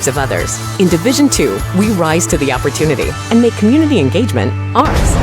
of others. In Division II, we rise to the opportunity and make community engagement ours.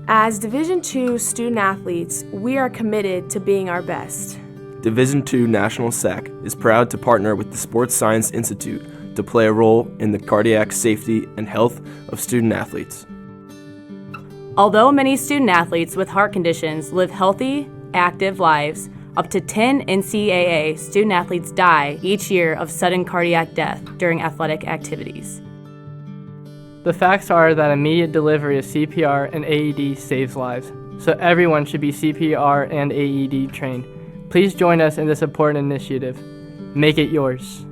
As Division II student athletes, we are committed to being our best. Division II National SAC is proud to partner with the Sports Science Institute to play a role in the cardiac safety and health of student athletes. Although many student athletes with heart conditions live healthy, active lives, up to 10 NCAA student athletes die each year of sudden cardiac death during athletic activities. The facts are that immediate delivery of CPR and AED saves lives, so everyone should be CPR and AED trained. Please join us in this important initiative. Make it yours.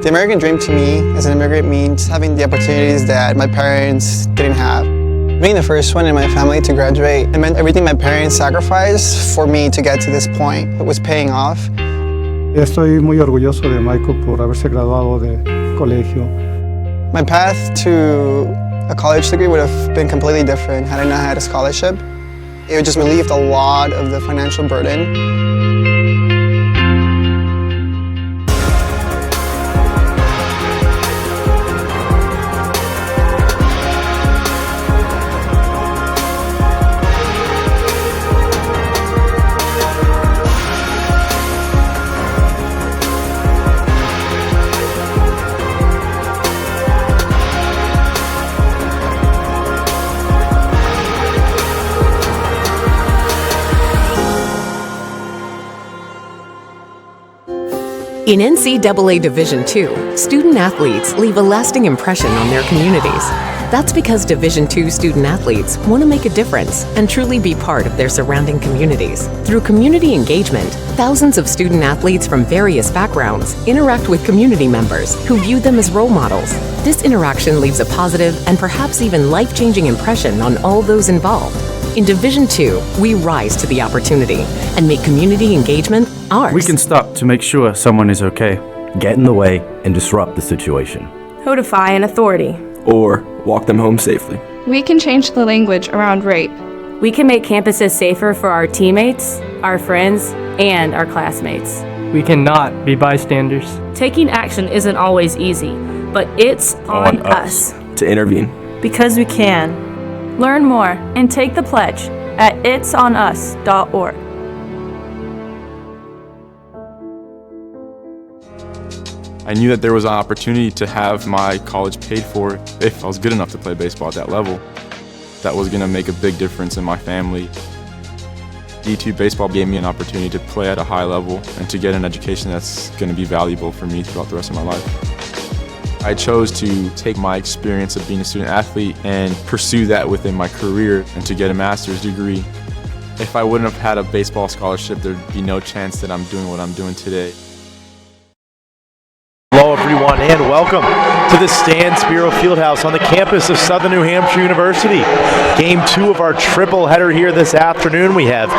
The American dream to me as an immigrant means having the opportunities that my parents didn't have. Being the first one in my family to graduate, it meant everything my parents sacrificed for me to get to this point. It was paying off. Estoy muy orgulloso de Michael por haberse graduado de colegio. My path to a college degree would have been completely different had I not had a scholarship. It just relieved a lot of the financial burden. In NCAA Division II, student athletes leave a lasting impression on their communities. That's because Division II student athletes want to make a difference and truly be part of their surrounding communities. Through community engagement, thousands of student athletes from various backgrounds interact with community members who view them as role models. This interaction leaves a positive and perhaps even life-changing impression on all those involved. In Division II, we rise to the opportunity and make community engagement ours. We can stop to make sure someone is okay. Get in the way and disrupt the situation. Codify an authority. Or walk them home safely. We can change the language around rape. We can make campuses safer for our teammates, our friends, and our classmates. We cannot be bystanders. Taking action isn't always easy, but it's on us to intervene. because we can. Learn more and take the pledge at itsonus.org. I knew that there was an opportunity to have my college paid for if I was good enough to play baseball at that level. That was going to make a big difference in my family. D2 baseball gave me an opportunity to play at a high level and to get an education that's going to be valuable for me throughout the rest of my life. I chose to take my experience of being a student athlete and pursue that within my career and to get a master's degree. If I wouldn't have had a baseball scholarship, there'd be no chance that I'm doing what I'm doing today. Hello everyone, And welcome to the Stan Spirou Fieldhouse on the campus of Southern New Hampshire University. Game 2 of our triple header here this afternoon. We have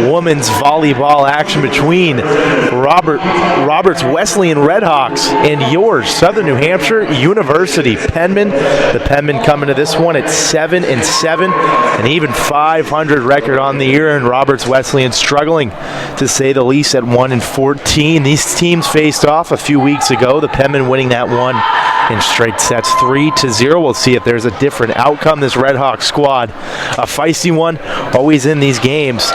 women's volleyball action between Roberts Wesleyan Redhawks and yours, Southern New Hampshire University Penmen. The Penmen coming to this one at 7-7, an even 500 record on the year, and Roberts Wesleyan struggling to say the least at 1-14. These teams faced off a few weeks ago. The Penmen winning that one in straight sets 3-0. We'll see if there's a different outcome. This Redhawk squad, a feisty one, always in these games,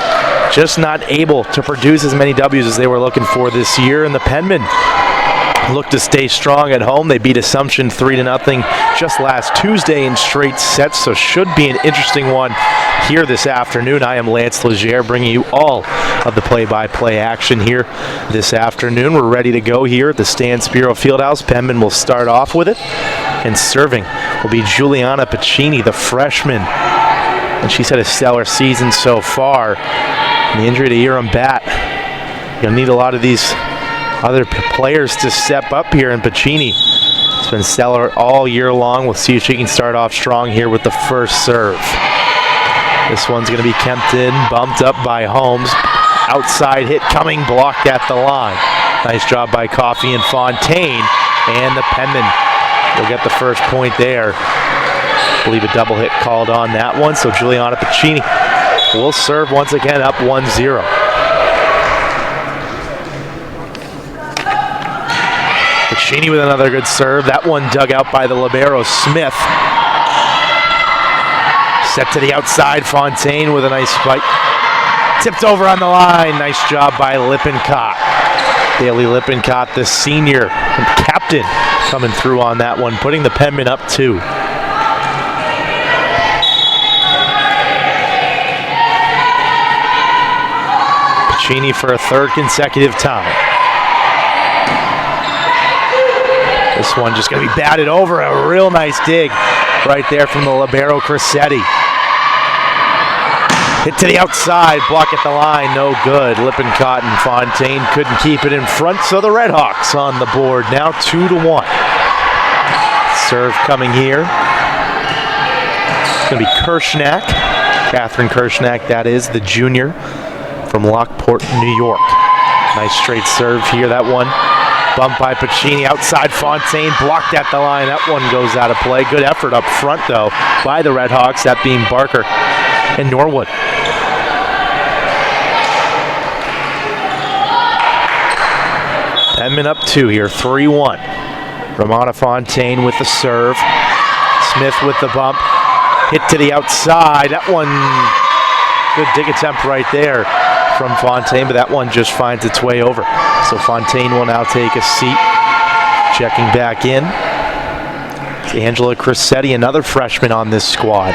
just not able to produce as many W's as they were looking for this year. And the Penmen look to stay strong at home. They beat Assumption 3-0 just last Tuesday in straight sets, so should be an interesting one here this afternoon. I am Lance Legere, bringing you all of the play-by-play action here this afternoon. We're ready to go here at the Stan Spirou Fieldhouse. Penmen will start off with it, and serving will be Juliana Piccini, the freshman. And she's had a stellar season so far. And the injury to Iram Bat, you'll need a lot of these other players to step up here, and Piccini has been stellar all year long. We'll see if she can start off strong here with the first serve. This one's going to be kept in, bumped up by Holmes. Outside hit coming, blocked at the line. Nice job by Coffey and Fontaine, and the Penmen will get the first point there. I believe a double hit called on that one, so Juliana Piccini will serve once again up 1-0. Piccini with another good serve. That one dug out by the libero Smith. Set to the outside, Fontaine with a nice spike. Tipped over on the line. Nice job by Lippincott. Bailey Lippincott, the senior and captain, coming through on that one, putting the Penmen up 2. Piccini for a third consecutive time. This one just going to be batted over. A real nice dig right there from the libero Crissetti. Hit to the outside, block at the line, no good. Lippincott and Fontaine couldn't keep it in front, so the Redhawks on the board now 2-1. Serve coming here. It's going to be Kirshnak, Catherine Kirshnak, that is, the junior from Lockport, New York. Nice straight serve here, that one. Bumped by Piccini, outside Fontaine, blocked at the line. That one goes out of play. Good effort up front, though, by the Redhawks, that being Barker and Norwood. Penmen up 2 here, 3-1. Ramona Fontaine with the serve. Smith with the bump. Hit to the outside. That one, good dig attempt right there from Fontaine, but that one just finds its way over. So Fontaine will now take a seat. Checking back in. It's Angela Crissetti, another freshman on this squad.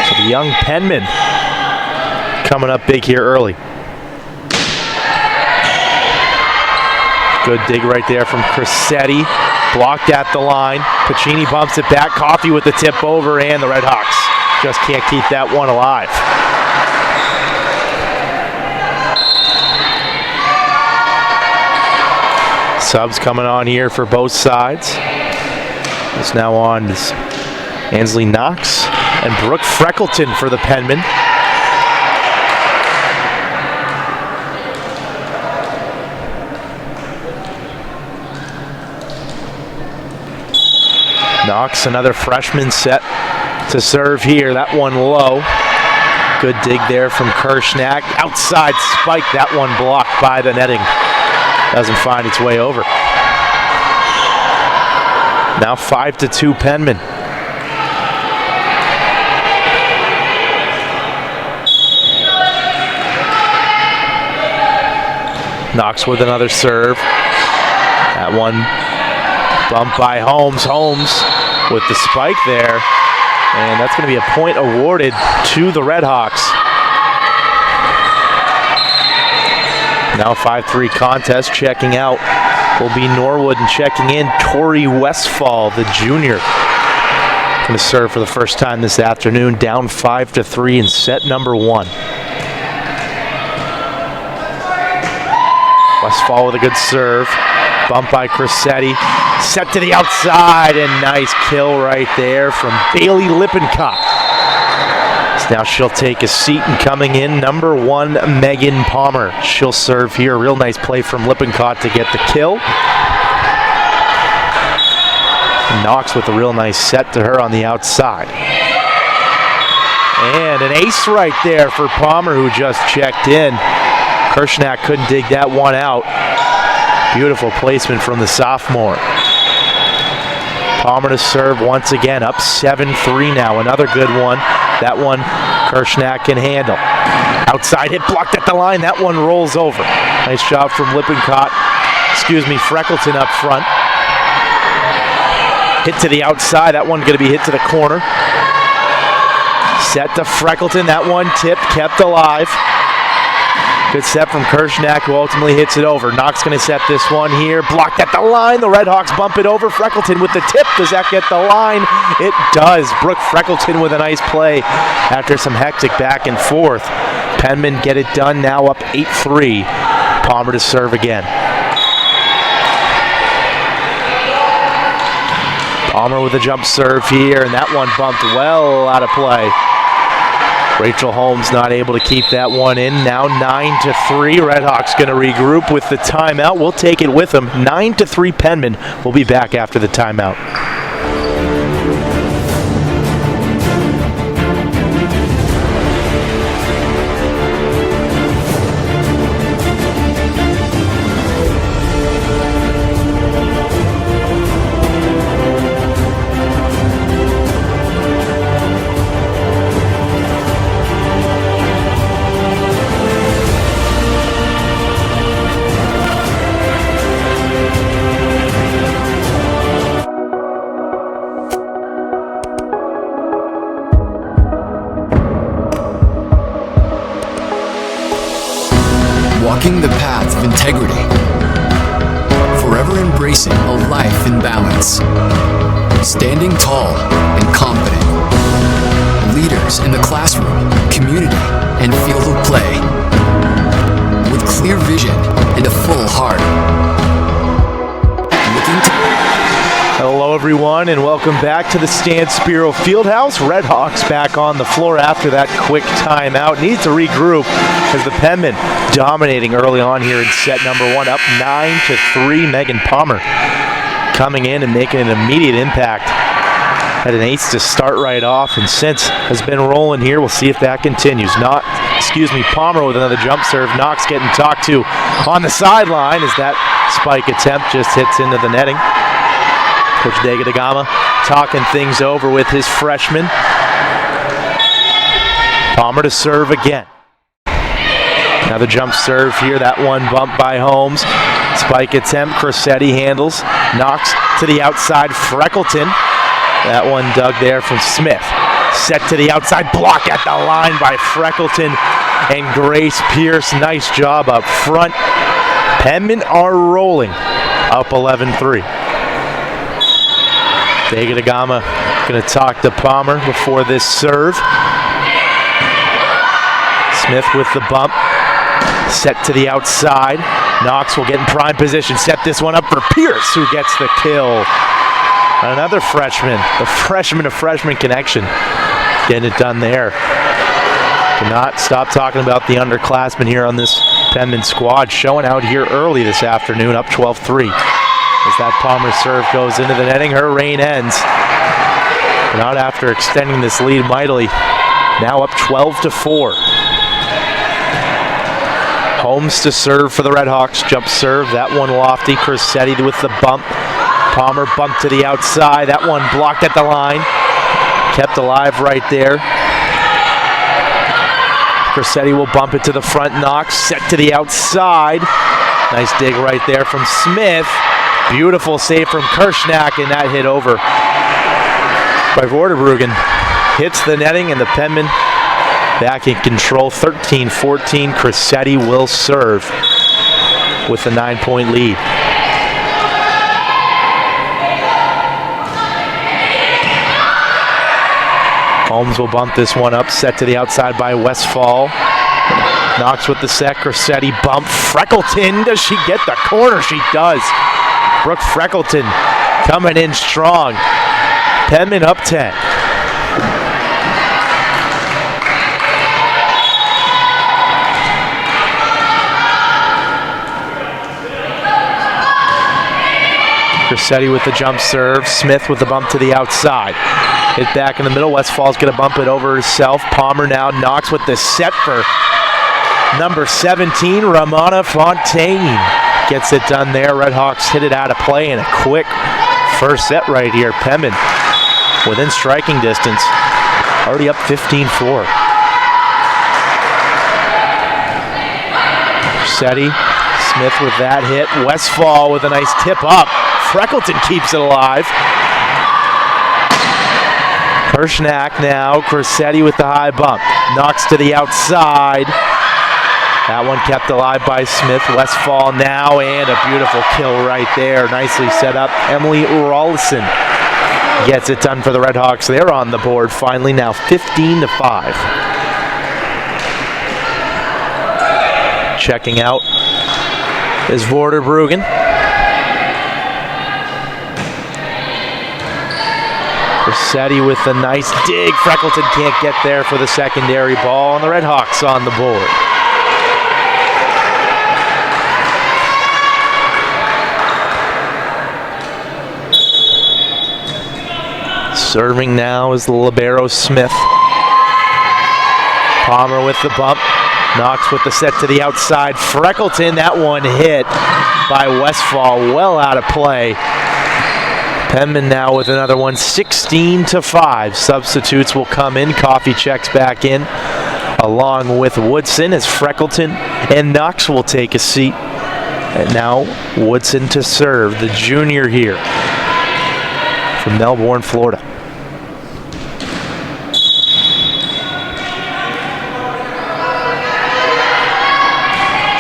So the young Penmen coming up big here early. Good dig right there from Crissetti. Blocked at the line. Piccini bumps it back. Coffey with the tip over, and the Redhawks just can't keep that one alive. Subs coming on here for both sides. It's now on Ansley Knox and Brooke Freckleton for the Penmen. Knox, another freshman, set to serve here. That one low. Good dig there from Kirshnak. Outside spike, that one blocked by the netting. Doesn't find its way over. Now 5-2 Penmen. Knox with another serve. That one bumped by Holmes. Holmes with the spike there. And that's going to be a point awarded to the Redhawks. Now 5-3 contest. Checking out will be Norwood, and checking in Tori Westfall, the junior. Going to serve for the first time this afternoon, down 5-3 in set number 1. Westfall with a good serve. Bump by Crissetti. Set to the outside, and nice kill right there from Bailey Lippincott. So now she'll take a seat, and coming in, number 1, Megan Palmer. She'll serve here. Real nice play from Lippincott to get the kill. Knox with a real nice set to her on the outside. And an ace right there for Palmer, who just checked in. Kirshnak couldn't dig that one out. Beautiful placement from the sophomore. Palmer to serve once again, up 7-3 now. Another good one. That one Kirshnak can handle. Outside hit blocked at the line. That one rolls over. Nice job from Freckleton up front. Hit to the outside. That one going to be hit to the corner. Set to Freckleton. That one tipped, kept alive. Good set from Kirshnak, who ultimately hits it over. Knox going to set this one here. Blocked at the line. The Redhawks bump it over. Freckleton with the tip. Does that get the line? It does. Brooke Freckleton with a nice play after some hectic back and forth. Penmen get it done, now up 8-3. Palmer to serve again. Palmer with a jump serve here, and that one bumped well out of play. Rachel Holmes not able to keep that one in. Now 9-3. Redhawks going to regroup with the timeout. We'll take it with them. 9-3 Penmen. We'll be back after the timeout. Walking the path of integrity, forever embracing a life in balance, standing tall and confident, leaders in the classroom, community, and field of play, with clear vision and a full heart. Hello everyone, and welcome back to the Stan Spirou Fieldhouse. Redhawks back on the floor after that quick timeout. Need to regroup as the Penmen dominating early on here in set number 1, up 9-3. Megan Palmer coming in and making an immediate impact. Had an ace to start right off, and since has been rolling here. We'll see if that continues. Palmer with another jump serve. Knox getting talked to on the sideline as that spike attempt just hits into the netting. Coach Degadagama talking things over with his freshman. Palmer to serve again. Another jump serve here. That one bumped by Holmes. Spike attempt. Crissetti handles. Knox to the outside. Freckleton. That one dug there from Smith. Set to the outside. Block at the line by Freckleton and Grace Pierce. Nice job up front. Penmen are rolling. Up 11-3. Degadagama going to talk to Palmer before this serve. Smith with the bump. Set to the outside. Knox will get in prime position. Set this one up for Pierce, who gets the kill. Another freshman. The freshman to freshman connection. Getting it done there. Cannot stop talking about the underclassmen here on this Penmen squad. Showing out here early this afternoon, up 12-3. As that Palmer serve goes into the netting, her reign ends. Not after extending this lead mightily. Now up 12-4. Holmes to serve for the Redhawks. Jump serve, that one lofty. Crissetti with the bump. Palmer bumped to the outside. That one blocked at the line. Kept alive right there. Crissetti will bump it to the front. Knox set to the outside. Nice dig right there from Smith. Beautiful save from Kirshnak, and that hit over by Vorderbruggen. Hits the netting, and the Penmen back in control. 13-14. Crissetti will serve with a 9-point lead. Holmes will bump this one up, set to the outside by Westfall. Knox with the set. Crissetti bump. Freckleton, does she get the corner? She does. Brooke Freckleton coming in strong. Penmen up 10. Crissetti with the jump serve. Smith with the bump to the outside. Hit back in the middle. Westfall's going to bump it over herself. Palmer now knocks with the set for number 17, Ramona Fontaine. Gets it done there. Redhawks hit it out of play in a quick first set right here. Penmen within striking distance. Already up 15-4. Crissetti, Smith with that hit. Westfall with a nice tip up. Freckleton keeps it alive. Kirshnak now. Crissetti with the high bump. Knocks to the outside. That one kept alive by Smith. Westfall now, and a beautiful kill right there. Nicely set up. Emily Rawlison gets it done for the Redhawks. They're on the board finally now 15-5. Checking out is Vorderbruggen. Crissetti with a nice dig. Freckleton can't get there for the secondary ball, and the Redhawks on the board. Serving now is the libero Smith. Palmer with the bump. Knox with the set to the outside. Freckleton, that one hit by Westfall, well out of play. Penmen now with another one, 16-5. Substitutes will come in. Coffee checks back in, along with Woodson, as Freckleton and Knox will take a seat. And now Woodson to serve, the junior here from Melbourne, Florida.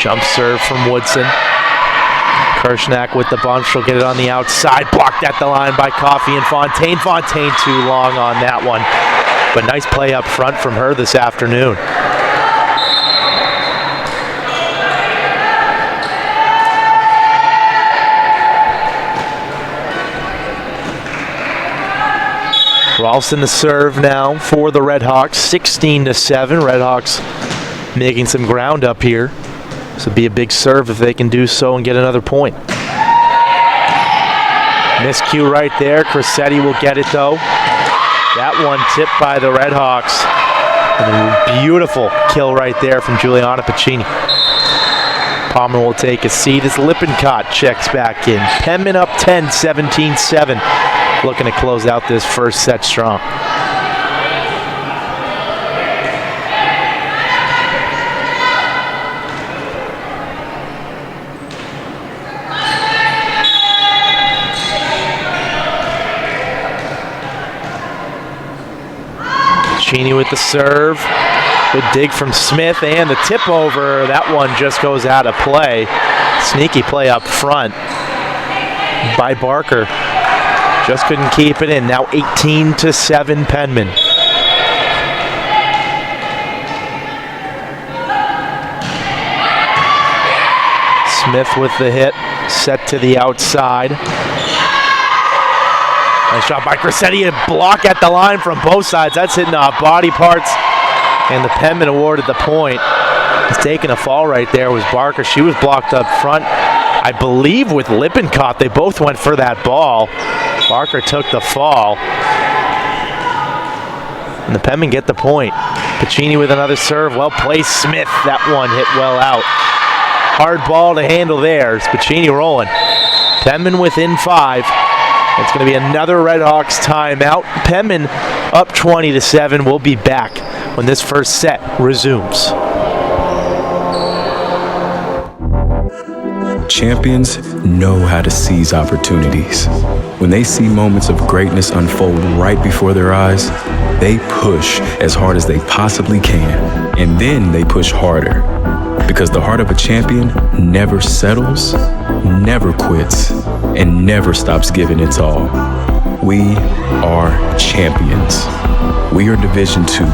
Jump serve from Woodson. Kirshnak with the bump. She'll get it on the outside. Blocked at the line by Coffey and Fontaine. Fontaine too long on that one. But nice play up front from her this afternoon. Ralston to serve now for the Redhawks. 16-7. Redhawks making some ground up here. This would be a big serve if they can do so and get another point. Miscue right there. Crissetti will get it though. That one tipped by the Redhawks. And a beautiful kill right there from Juliana Piccini. Palmer will take a seat as Lippincott checks back in. Penmen up 10, 17-7. Looking to close out this first set strong. Cheney with the serve. Good dig from Smith and the tip over. That one just goes out of play. Sneaky play up front by Barker. Just couldn't keep it in. Now 18-7 Penmen. Smith with the hit. Set to the outside. Nice shot by Crissetti. A block at the line from both sides. That's hitting off body parts. And the Penmen awarded the point. He's taking a fall right there was Barker. She was blocked up front, I believe, with Lippincott. They both went for that ball. Barker took the fall. And the Penmen get the point. Piccini with another serve. Well placed. Smith. That one hit well out. Hard ball to handle there. It's Piccini rolling. Penmen within 5. It's going to be another Redhawks timeout. Penmen up 20-7. We'll be back when this first set resumes. Champions know how to seize opportunities. When they see moments of greatness unfold right before their eyes, they push as hard as they possibly can, and then they push harder. Because the heart of a champion never settles, never quits, and never stops giving its all. We are champions. We are Division II.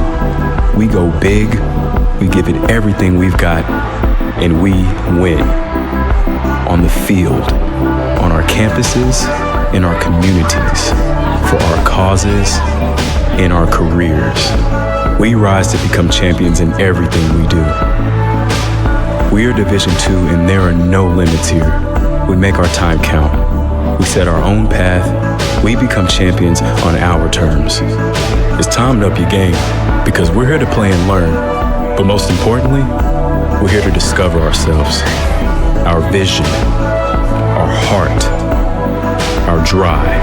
We go big, we give it everything we've got, and we win. On the field, on our campuses, in our communities, for our causes, in our careers. We rise to become champions in everything we do. We are Division II and there are no limits here. We make our time count. We set our own path. We become champions on our terms. It's time to up your game because we're here to play and learn. But most importantly, we're here to discover ourselves, our vision, our heart, our drive,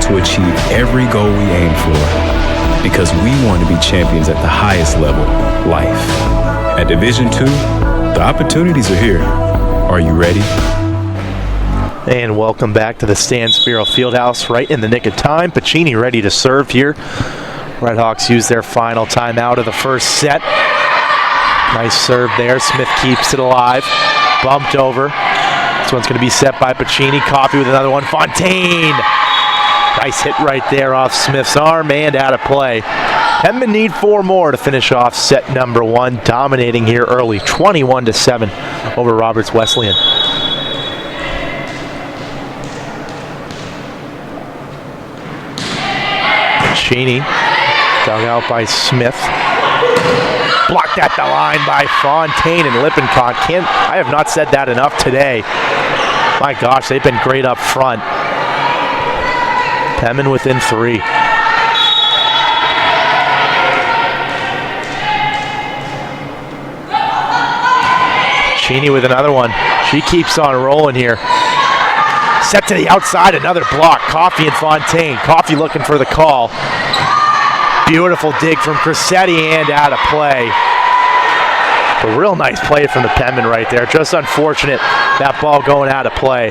to achieve every goal we aim for because we want to be champions at the highest level, life. At Division II, the opportunities are here. Are you ready? And welcome back to the Stan Spirou Fieldhouse, right in the nick of time. Pacini ready to serve here. Redhawks use their final timeout of the first set. Nice serve there. Smith keeps it alive. Bumped over. This one's going to be set by Pacini. Coffee with another one. Fontaine! Nice hit right there off Smith's arm and out of play. Penmen need 4 more to finish off set number 1. Dominating here early, 21-7 over Roberts Wesleyan. Pacini, dug out by Smith. Blocked at the line by Fontaine and Lippincott. I have not said that enough today. My gosh, they've been great up front. Penmen within 3. Cheney with another one. She keeps on rolling here. Set to the outside, another block. Coffey and Fontaine. Coffey looking for the call. Beautiful dig from Crissetti and out of play. A real nice play from the Penmen right there. Just unfortunate that ball going out of play.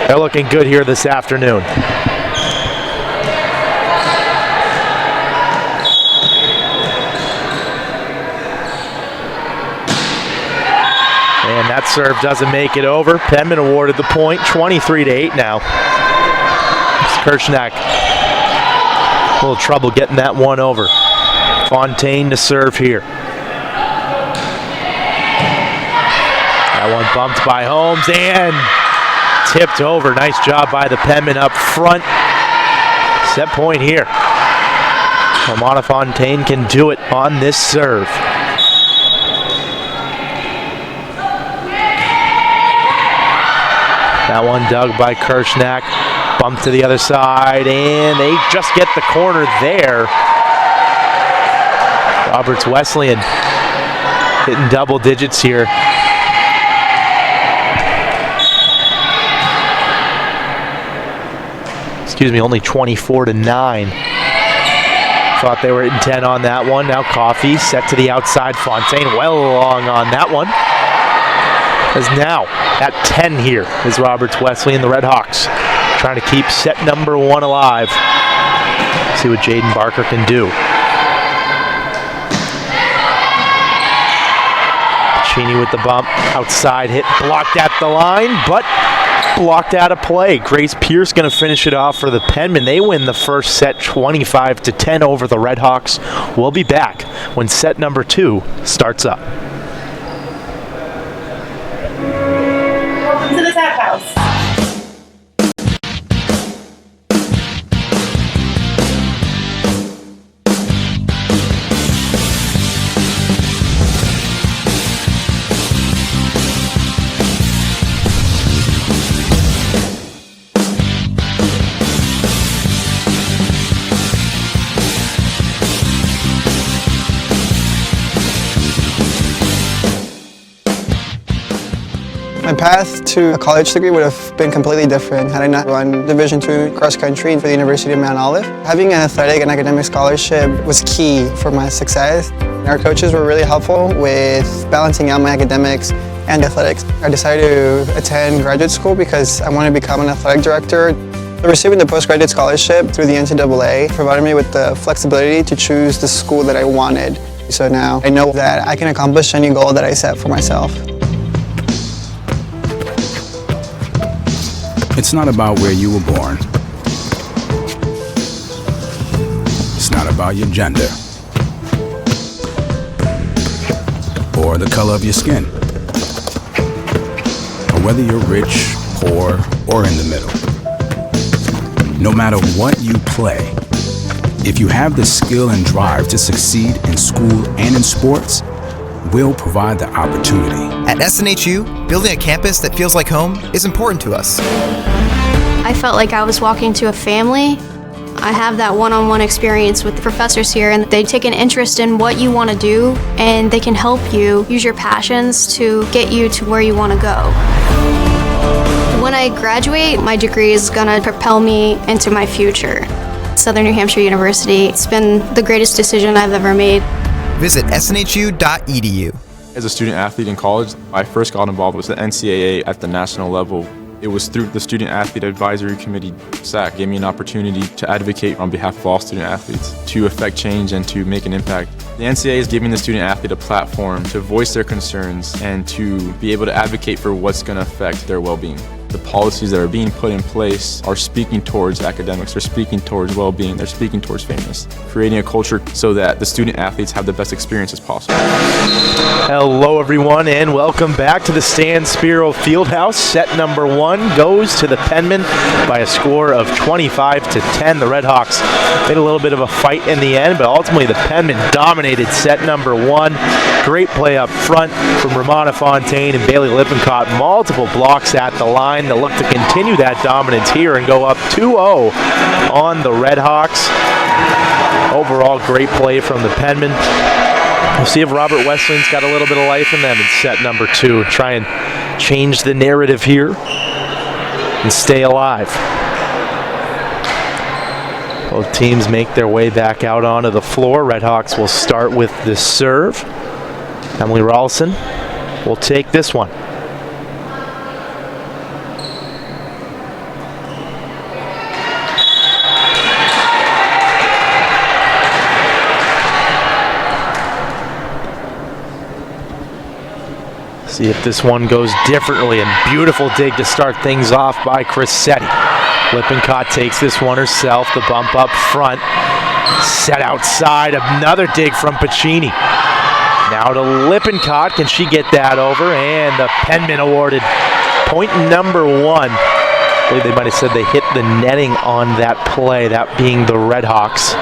They're looking good here this afternoon. And that serve doesn't make it over. Penmen awarded the point, 23-8 now. Kirchnack, a little trouble getting that one over. Fontaine to serve here. That one bumped by Holmes and tipped over. Nice job by the Penmen up front. Set point here. Romana Fontaine can do it on this serve. That one dug by Kirchnack. Bump to the other side, and they just get the corner there. Roberts Wesleyan hitting double digits here. Excuse me, only 24-9. Thought they were hitting 10 on that one. Now Coffey set to the outside. Fontaine well along on that one. Is now at 10 here is Roberts Wesleyan, the Redhawks, trying to keep set number 1 alive. See what Jaden Barker can do. Cheney with the bump, outside hit, blocked at the line, but blocked out of play. Grace Pierce going to finish it off for the Penmen. They win the first set 25-10 over the Redhawks. We'll be back when set number 2 starts up. To the tap house. My path to a college degree would have been completely different had I not run Division II cross country for the University of Mount Olive. Having an athletic and academic scholarship was key for my success. Our coaches were really helpful with balancing out my academics and athletics. I decided to attend graduate school because I wanted to become an athletic director. Receiving the postgraduate scholarship through the NCAA provided me with the flexibility to choose the school that I wanted. So now I know that I can accomplish any goal that I set for myself. It's not about where you were born. It's not about your gender or the color of your skin or whether you're rich poor, or in the middle. No matter what you play, if you have the skill and drive to succeed in school and in sports, we'll provide the opportunity. At SNHU, building a campus that feels like home is important to us. I felt like I was walking to a family. I have that one-on-one experience with the professors here, and they take an interest in what you want to do, and they can help you use your passions to get you to where you want to go. When I graduate, my degree is going to propel me into my future. Southern New Hampshire University, it's been the greatest decision I've ever made. Visit snhu.edu. As a student athlete in college, I first got involved with the NCAA at the national level. It was through the Student Athlete Advisory Committee, SAC, gave me an opportunity to advocate on behalf of all student athletes, to affect change and to make an impact. The NCAA is giving the student athlete a platform to voice their concerns and to be able to advocate for what's going to affect their well-being. The policies that are being put in place are speaking towards academics, they're speaking towards well-being, they're speaking towards fairness, creating a culture so that the student athletes have the best experiences possible. Hello everyone and welcome back to the Stan Spirou Fieldhouse. Set number 1 goes to the Penmen by a score of 25-10. The Redhawks made a little bit of a fight in the end, but ultimately the Penmen dominated set number 1. Great play up front from Romana Fontaine and Bailey Lippincott. Multiple blocks at the line that look to continue that dominance here and go up 2-0 on the Redhawks. Overall, great play from the Penmen. We'll see if Robert Wesleyan's got a little bit of life in them in set number 2. Try and change the narrative here and stay alive. Both teams make their way back out onto the floor. Redhawks will start with the serve. Emily Rawlson will take this one. See if this one goes differently. And beautiful dig to start things off by Crissetti. Lippincott takes this one herself. The bump up front. Set outside. Another dig from Pacini. Now to Lippincott. Can she get that over? And the Penmen awarded point number 1. I believe they might have said they hit the netting on that play, that being the Redhawks.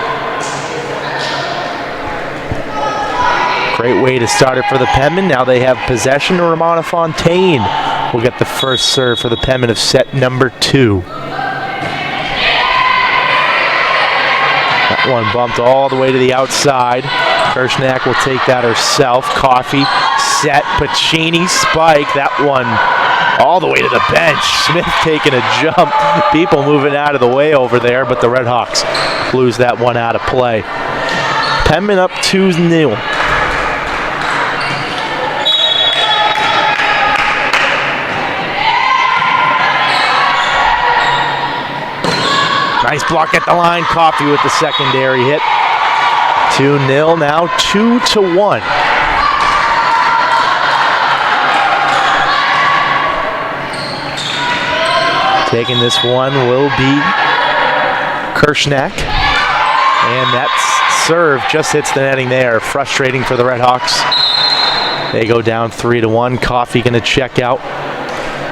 Great way to start it for the Penmen. Now they have possession. Romana Fontaine will get the first serve for the Penmen of set number 2. That one bumped all the way to the outside. Kirshnak will take that herself. Coffey, set, Pacini, spike. That one all the way to the bench. Smith taking a jump. People moving out of the way over there, but the Redhawks lose that one out of play. Penmen up 2-0. Nice block at the line. Coffey with the secondary hit. 2-0 now, 2-1. Taking this one will be Kirshnak. And that serve just hits the netting there. Frustrating for the Redhawks. They go down 3-1. Coffey going to check out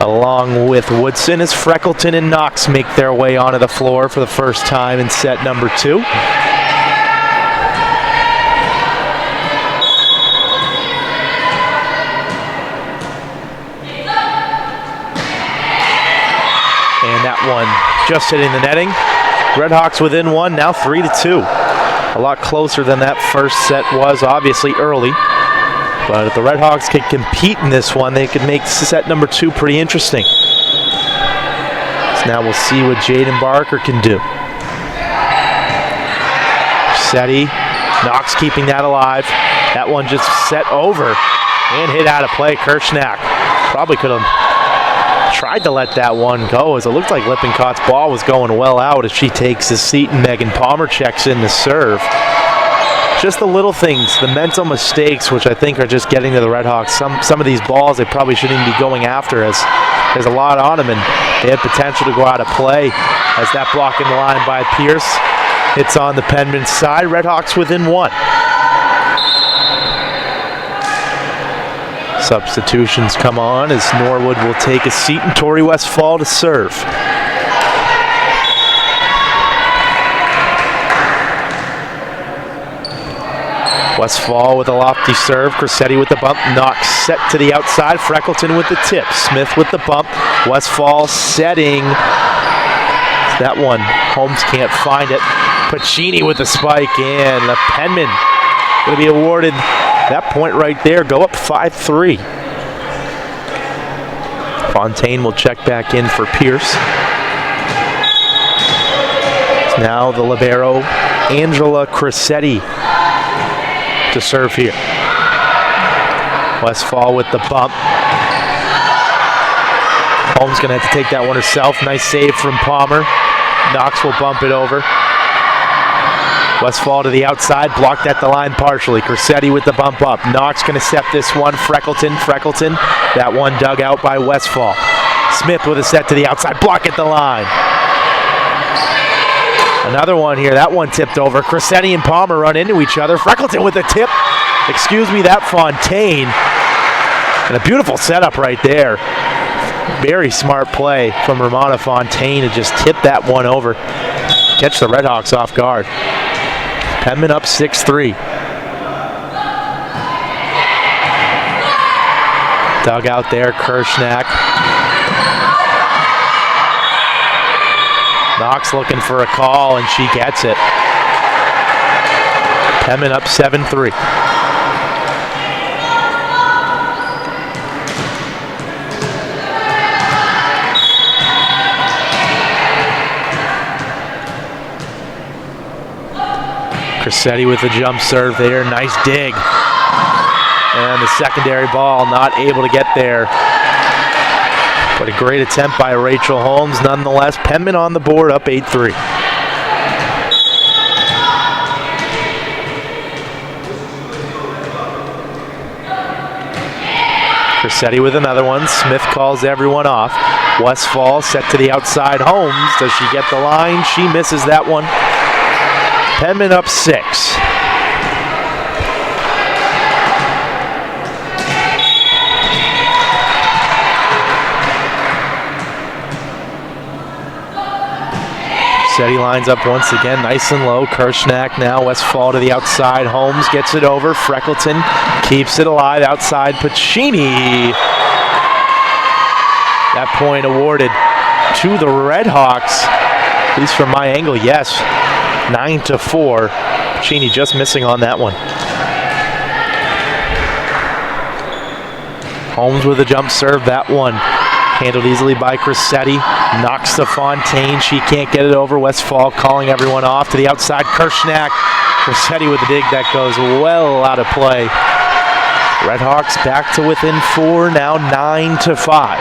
along with Woodson as Freckleton and Knox make their way onto the floor for the first time in set number 2. And that one just hitting the netting. Redhawks within 1, now 3-2. A lot closer than that first set was, obviously early. But if the Redhawks can compete in this one, they could make set number 2 pretty interesting. So now we'll see what Jaden Barker can do. Crissetti, Knox keeping that alive. That one just set over and hit out of play. Kirshnak probably could have tried to let that one go, as it looked like Lippincott's ball was going well out as she takes his seat and Megan Palmer checks in to serve. Just the little things, the mental mistakes, which I think are just getting to the Redhawks. Some of these balls they probably shouldn't even be going after, as there's a lot on them and they have potential to go out of play, as that block in the line by Pierce hits on the Penmen side. Redhawks within 1. Substitutions come on as Norwood will take a seat and Tori Westfall to serve. Westfall with a lofty serve. Crissetti with the bump. Knox set to the outside. Freckleton with the tip. Smith with the bump. Westfall setting. That one, Holmes can't find it. Pacini with the spike, and the Penmen going to be awarded that point right there. Go up 5-3. Fontaine will check back in for Pierce. Now the libero, Angela Crissetti, to serve here. Westfall with the bump. Holmes going to have to take that one herself. Nice save from Palmer. Knox will bump it over. Westfall to the outside, blocked at the line partially. Crissetti with the bump up. Knox going to set this one. Freckleton. That one dug out by Westfall. Smith with a set to the outside, block at the line. Another one here. That one tipped over. Crissetti and Palmer run into each other. Freckleton with a tip. Excuse me, that Fontaine. And a beautiful setup right there. Very smart play from Romana Fontaine to just tip that one over. Catch the Redhawks off guard. Penmen up 6-3. Dug out there, Kirschnack. Knox looking for a call, and she gets it. Penmen up 7-3. Crissetti with the jump serve there. Nice dig. And the secondary ball not able to get there. But a great attempt by Rachel Holmes nonetheless. Penmen on the board up 8-3. Crissetti with another one. Smith calls everyone off. Westfall set to the outside. Holmes, does she get the line? She misses that one. Penmen up 6. Crissetti lines up once again, nice and low. Kirschnack now, Westfall to the outside. Holmes gets it over. Freckleton keeps it alive outside. Pacini. That point awarded to the Redhawks. At least from my angle, yes. 9-4. Pacini just missing on that one. Holmes with a jump serve. That one handled easily by Crissetti. Knocks to Fontaine. She can't get it over. Westfall calling everyone off to the outside. Kirschnack. Crissetti with a dig that goes well out of play. Redhawks back to within 4, now 9-5.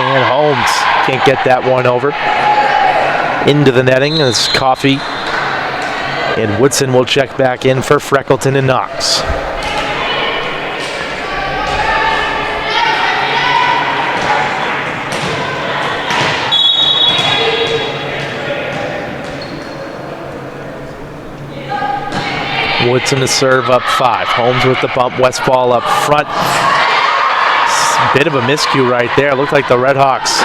And Holmes can't get that one over. Into the netting as Coffey and Woodson will check back in for Freckleton and Knox. Woodson to serve up 5. Holmes with the bump. Westfall up front. Bit of a miscue right there. Looked like the Redhawks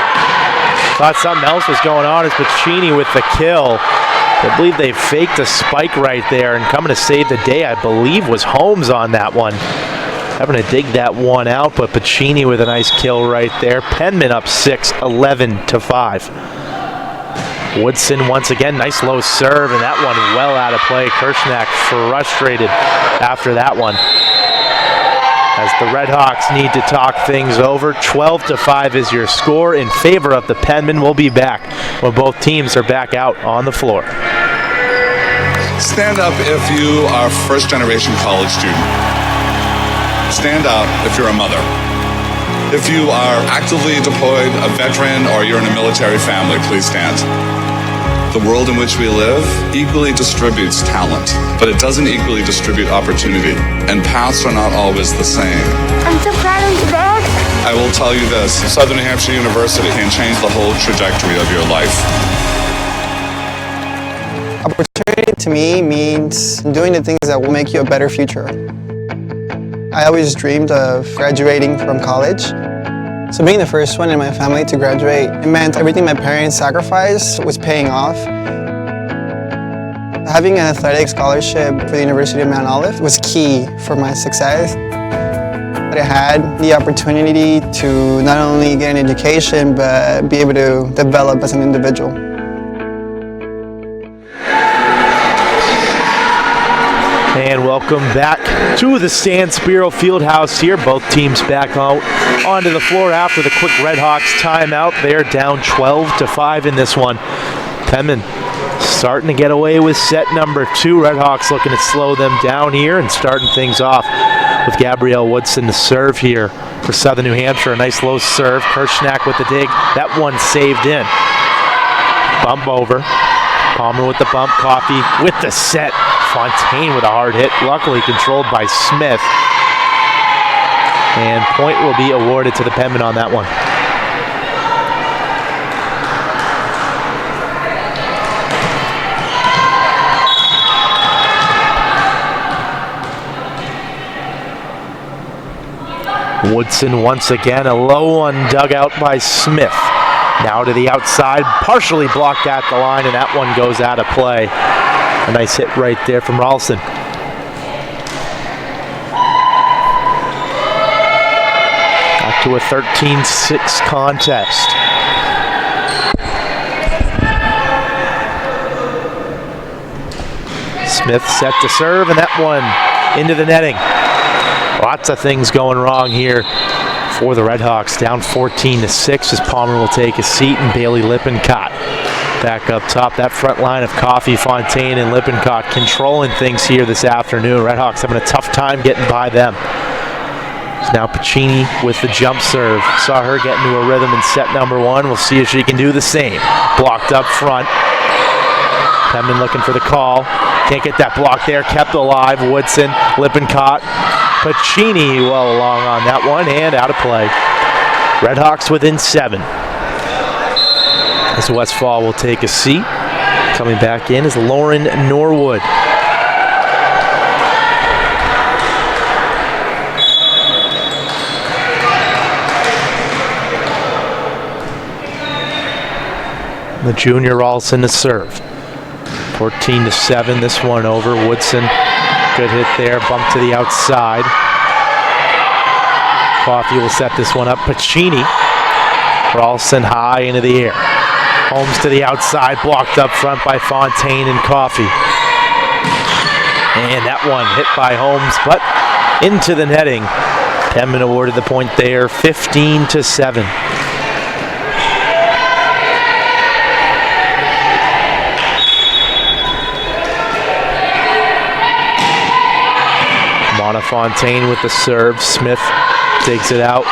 thought something else was going on. It's Pacini with the kill. I believe they faked a spike right there, and coming to save the day, I believe, was Holmes on that one. Having to dig that one out, but Pacini with a nice kill right there. Penmen up 6, 11-5. Woodson once again, nice low serve, and that one well out of play. Kirschnack frustrated after that one. As the Redhawks need to talk things over. 12-5 is your score in favor of the Penmen. We'll be back when both teams are back out on the floor. Stand up if you are a first-generation college student. Stand up if you're a mother. If you are actively deployed, a veteran, or you're in a military family, please stand. The world in which we live equally distributes talent, but it doesn't equally distribute opportunity, and paths are not always the same. I'm so proud of you, Dad. I will tell you this, Southern New Hampshire University can change the whole trajectory of your life. to me means doing the things that will make you a better future. I always dreamed of graduating from college. So being the first one in my family to graduate, it meant everything my parents sacrificed was paying off. Having an athletic scholarship for the University of Mount Olive was key for my success. I had the opportunity to not only get an education, but be able to develop as an individual. And welcome back to the Stan Spirou Fieldhouse here. Both teams back out onto the floor after the quick Red Hawks timeout. They're down 12-5 in this one. Penmen starting to get away with set number 2. Red Hawks looking to slow them down here and starting things off with Gabrielle Woodson to serve here for Southern New Hampshire. A nice low serve. Kirschnack with the dig. That one saved in. Bump over. Palmer with the bump. Coffey with the set. Fontaine with a hard hit, luckily controlled by Smith. And point will be awarded to the Penmen on that one. Woodson once again, a low one dug out by Smith. Now to the outside, partially blocked at the line, and that one goes out of play. A nice hit right there from Ralston. Back to a 13-6 contest. Smith set to serve, and that one into the netting. Lots of things going wrong here for the Red Hawks. Down 14-6 as Palmer will take a seat and Bailey Lippincott back up top. That front line of Coffey, Fontaine, and Lippincott controlling things here this afternoon. Red Hawks having a tough time getting by them. It's now Pacini with the jump serve. Saw her get into a rhythm in set number 1. We'll see if she can do the same. Blocked up front. Penmen looking for the call. Can't get that block there. Kept alive. Woodson, Lippincott, Pacini well along on that one and out of play. Red Hawks within 7. As Westfall will take a seat. Coming back in is Lauren Norwood. The junior Ralston to serve. 14-7, this one over. Woodson, good hit there, bump to the outside. Coffey will set this one up. Pacini, Ralston high into the air. Holmes to the outside, blocked up front by Fontaine and Coffey. And that one hit by Holmes, but into the netting. Penmen awarded the point there, 15-7. Fontaine with the serve. Smith digs it out.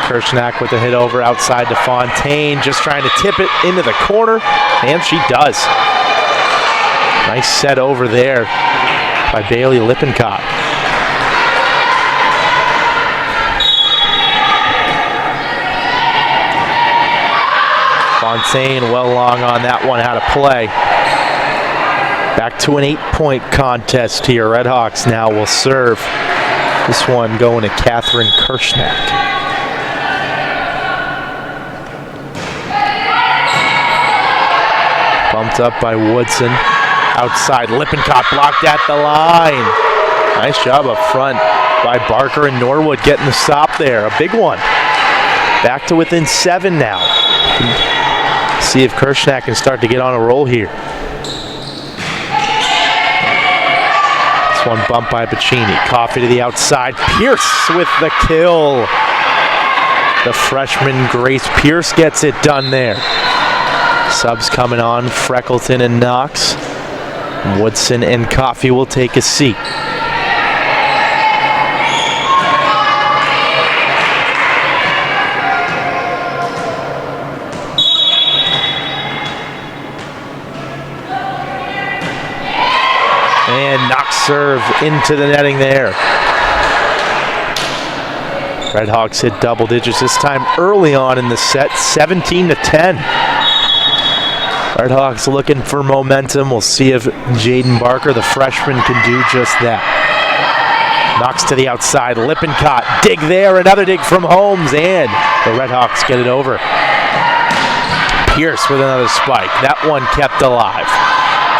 Kirschnack with the hit over outside to Fontaine, just trying to tip it into the corner, and she does. Nice set over there by Bailey Lippincott. Fontaine well long on that one, out of play. Back to an 8-point contest here. Red Hawks now will serve. This one going to Catherine Kirschnack. Bumped up by Woodson. Outside, Lippincott blocked at the line. Nice job up front by Barker and Norwood getting the stop there. A big one. Back to within 7 now. See if Kirschnack can start to get on a roll here. This one bumped by Pacini. Coffey to the outside. Pierce with the kill. The freshman Grace Pierce gets it done there. Subs coming on, Freckleton and Knox. Woodson and Coffey will take a seat. And Knox serve into the netting there. Red Hawks hit double digits this time early on in the set, 17-10. Redhawks looking for momentum. We'll see if Jaden Barker, the freshman, can do just that. Knocks to the outside, Lippincott, dig there, another dig from Holmes, and the Redhawks get it over. Pierce with another spike. That one kept alive.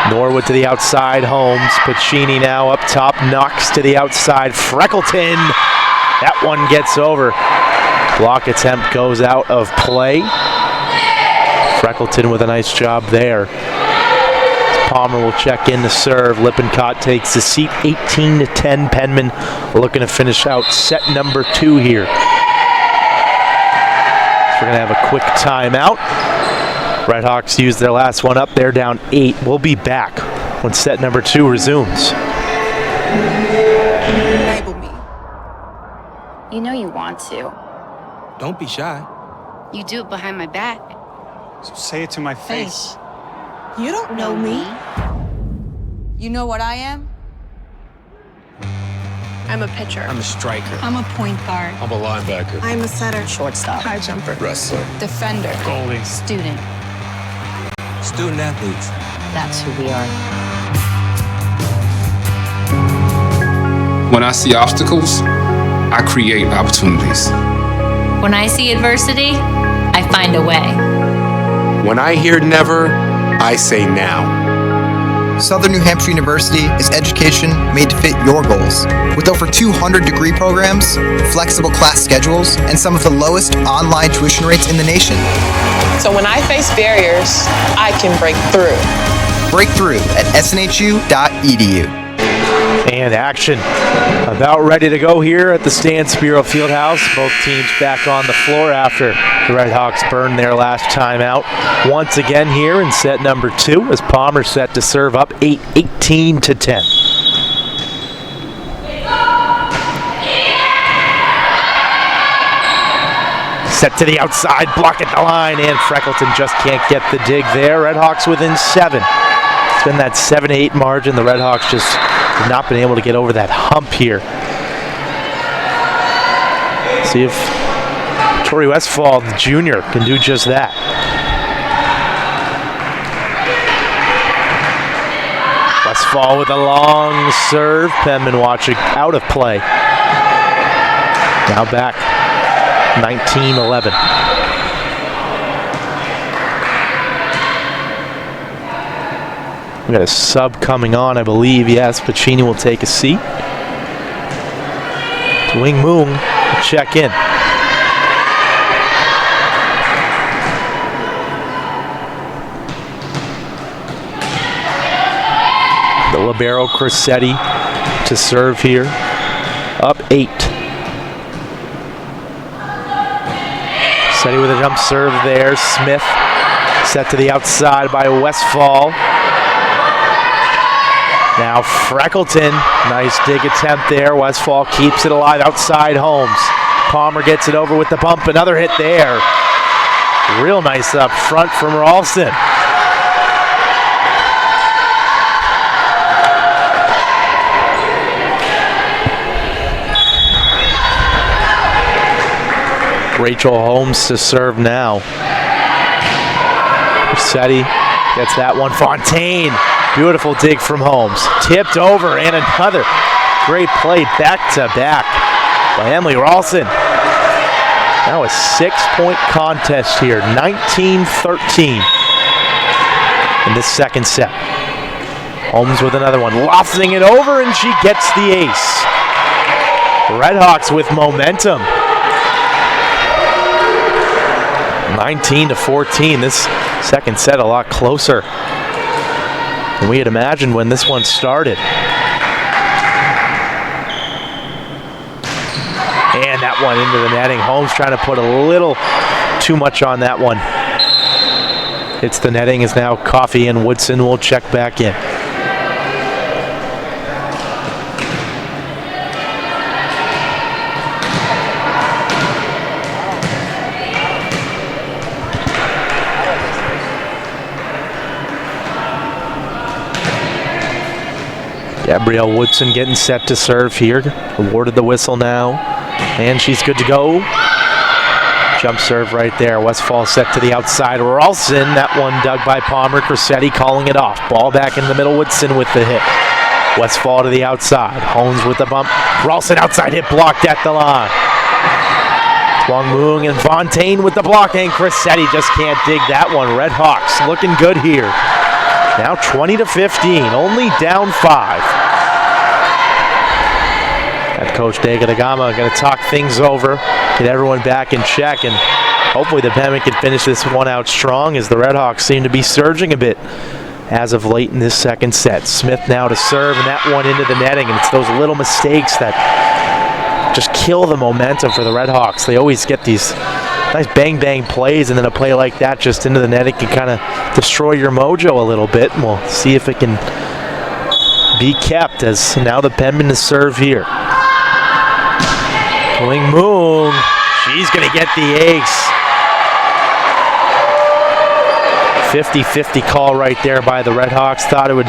Norwood to the outside, Holmes. Pacini now up top, knocks to the outside, Freckleton. That one gets over. Block attempt goes out of play. Freckleton with a nice job there. Palmer will check in to serve. Lippincott takes the seat, 18-10. Penmen looking to finish out set number 2 here. So we're going to have a quick timeout. Redhawks use their last one up. They're down 8. We'll be back when set number 2 resumes. Label me. You know you want to. Don't be shy. You do it behind my back. So say it to my face. You don't know me. You know what I am? I'm a pitcher. I'm a striker. I'm a point guard. I'm a linebacker. I'm a setter. Shortstop. High jumper. Wrestler. Defender. Goalie. Student. Student athletes. That's who we are. When I see obstacles, I create opportunities. When I see adversity, I find a way. When I hear never, I say now. Southern New Hampshire University is education made to fit your goals. With over 200 degree programs, flexible class schedules, and some of the lowest online tuition rates in the nation. So when I face barriers, I can break through. Break through at snhu.edu. And action about ready to go here at the Stan Spirou Fieldhouse. Both teams back on the floor after the Redhawks burned their last timeout. Once again here in set number 2 as Palmer set to serve up 18-10. Set to the outside, block at the line, and Freckleton just can't get the dig there. Redhawks within 7. It's been that 7-8 margin. The Redhawks just have not been able to get over that hump here. See if Torrey Westfall, the junior, can do just that. Westfall with a long serve. Penmen watching out of play. Now back 19-11. We got a sub coming on, I believe. Yes, Pacini will take a seat. Wing Moon will check in. The libero Crissetti to serve here. Up 8. Crissetti with a jump serve there. Smith set to the outside by Westfall. Now Freckleton, nice dig attempt there. Westfall keeps it alive outside Holmes. Palmer gets it over with the bump, another hit there. Real nice up front from Ralston. Rachel Holmes to serve now. Rossetti gets that one. Fontaine. Beautiful dig from Holmes. Tipped over and another great play back-to-back by Emily Ralston. Now a 6-point contest here, 19-13 in this second set. Holmes with another one, lofting it over, and she gets the ace. Redhawks with momentum. 19-14, this second set a lot closer than we had imagined when this one started. And that one into the netting. Holmes trying to put a little too much on that one. Hits the netting, is now Coffey, and Woodson will check back in. Gabrielle Woodson getting set to serve here. Awarded the whistle now. And she's good to go. Jump serve right there. Westfall set to the outside. Ralston, that one dug by Palmer. Cressetti calling it off. Ball back in the middle. Woodson with the hit. Westfall to the outside. Holmes with the bump. Ralston outside hit blocked at the line. Wong Moong and Fontaine with the block, and Cressetti just can't dig that one. Red Hawks looking good here. Now 20-15, only down 5. Head coach Degadagama going to talk things over, get everyone back in check, and hopefully the Penmen can finish this one out strong as the Red Hawks seem to be surging a bit as of late in this second set. Smith now to serve, and that one into the netting, and it's those little mistakes that just kill the momentum for the Red Hawks. They always get these nice bang-bang plays, and then a play like that just into the netting can kind of destroy your mojo a little bit, and we'll see if it can be kept as now the Penmen is serve here. Wing Moon, she's going to get the ace. 50-50 call right there by the Red Hawks. Thought it would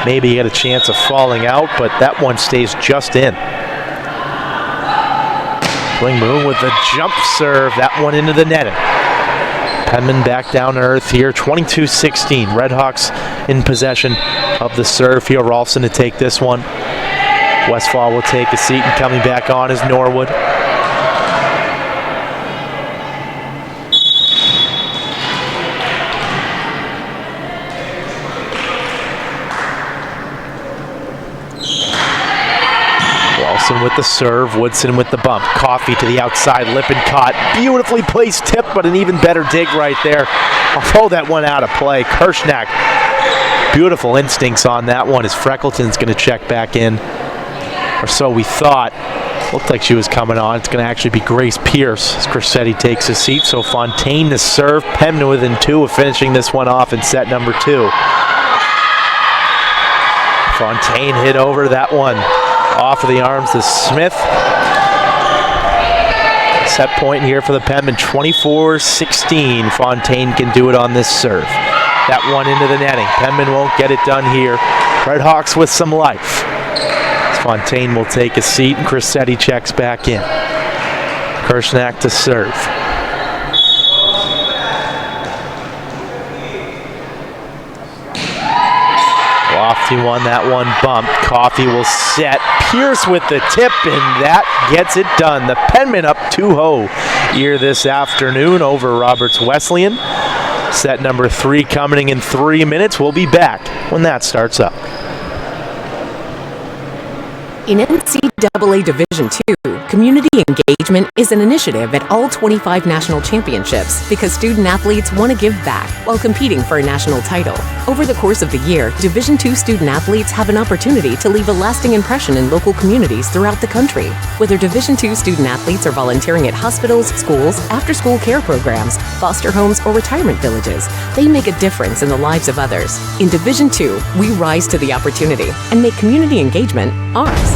maybe get a chance of falling out, but that one stays just in. Wing Moon with the jump serve, that one into the netting. Penmen back down to earth here, 22-16. Red Hawks in possession of the serve here. Ralston to take this one. Westfall will take a seat, and coming back on is Norwood. With the serve, Woodson with the bump. Coffey to the outside, Lippincott. Beautifully placed tip, but an even better dig right there. Although that one out of play. Kirschnack, beautiful instincts on that one as Freckleton's going to check back in. Or so we thought. Looked like she was coming on. It's going to actually be Grace Pierce as Cressetti takes his seat. So Fontaine to serve. Penmen within 2 of finishing this one off in set number 2. Fontaine hit over that one. Off of the arms to Smith. Set point here for the Penmen, 24-16. Fontaine can do it on this serve. That one into the netting. Penmen won't get it done here. Red Hawks with some life. Fontaine will take a seat, and Cressetti checks back in. Kirschnack to serve. Lofty won that one bump. Coffey will set. Pierce with the tip, and that gets it done. The Penmen up 2-0 here this afternoon over Roberts Wesleyan. Set number 3 coming in 3 minutes. We'll be back when that starts up. In NCAA Division II, community engagement is an initiative at all 25 national championships because student athletes want to give back while competing for a national title. Over the course of the year, Division II student athletes have an opportunity to leave a lasting impression in local communities throughout the country. Whether Division II student athletes are volunteering at hospitals, schools, after-school care programs, foster homes, or retirement villages, they make a difference in the lives of others. In Division II, we rise to the opportunity and make community engagement ours.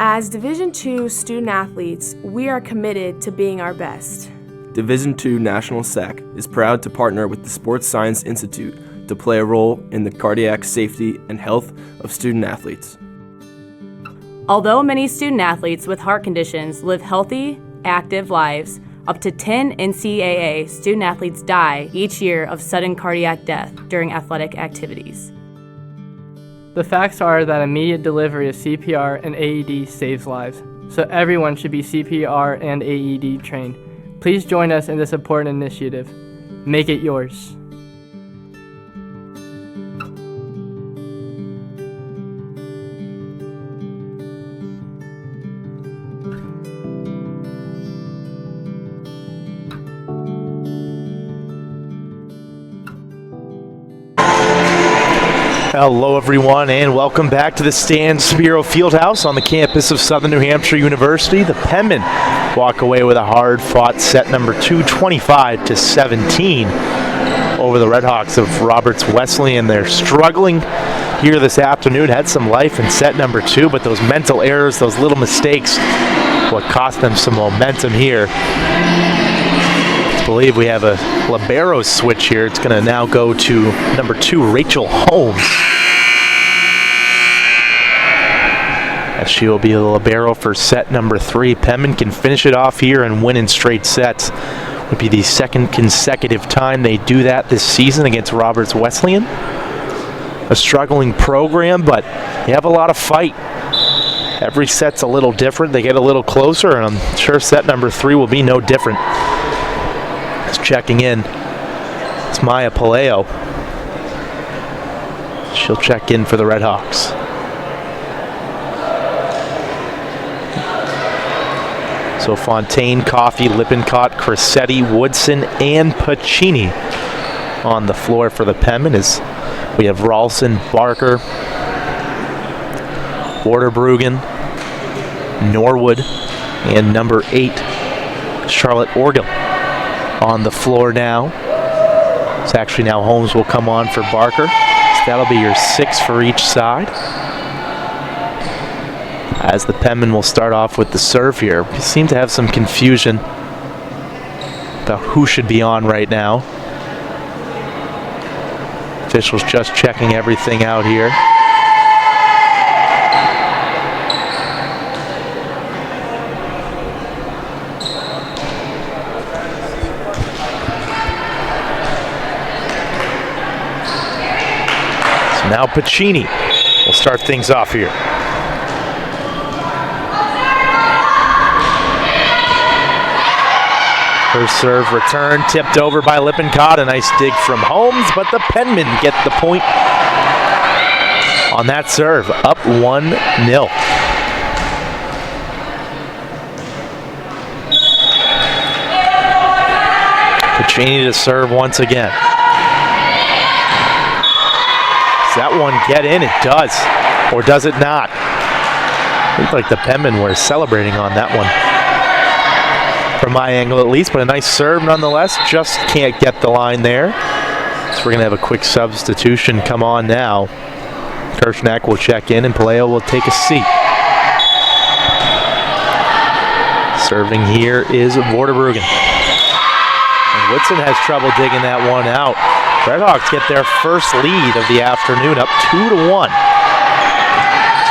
As Division II student athletes, we are committed to being our best. Division II National SAC is proud to partner with the Sports Science Institute to play a role in the cardiac safety and health of student athletes. Although many student athletes with heart conditions live healthy, active lives, up to 10 NCAA student athletes die each year of sudden cardiac death during athletic activities. The facts are that immediate delivery of CPR and AED saves lives, so everyone should be CPR and AED trained. Please join us in this important initiative. Make it yours. Hello everyone and welcome back to the Stan Spirou Fieldhouse on the campus of Southern New Hampshire University. The Penmen walk away with a hard-fought set number 2, 25-17 over the Redhawks of Roberts Wesleyan. They're struggling here this afternoon, had some life in set number 2, but those mental errors, those little mistakes, what cost them some momentum here. I believe we have a libero switch here. It's going to now go to number 2, Rachel Holmes. As she will be the libero for set number 3. Penmen can finish it off here and win in straight sets. Would be the second consecutive time they do that this season against Roberts Wesleyan. A struggling program, but they have a lot of fight. Every set's a little different. They get a little closer, and I'm sure set number 3 will be no different. Checking in, it's Maya Paleo. She'll check in for the Redhawks. So Fontaine, Coffey, Lippincott, Crissetti, Woodson, and Pacini on the floor for the Penmen as we have Ralston, Barker, Orderbruggen, Norwood, and number 8, Charlotte Orgill on the floor now. It's actually now Holmes will come on for Barker. So that'll be your 6 for each side. As the Penmen will start off with the serve here. We seem to have some confusion about who should be on right now. Officials just checking everything out here. Now Pacini will start things off here. Her serve return tipped over by Lippincott. A nice dig from Holmes, but the Penmen get the point on that serve. Up 1-0. Pacini to serve once again. Does that one get in? It does. Or does it not? Looks like the Penmen were celebrating on that one. From my angle at least, but a nice serve nonetheless. Just can't get the line there. So we're going to have a quick substitution come on now. Kirshnak will check in and Paleo will take a seat. Serving here is Vorderbruggen. And Woodson has trouble digging that one out. Redhawks get their first lead of the afternoon, up 2-1.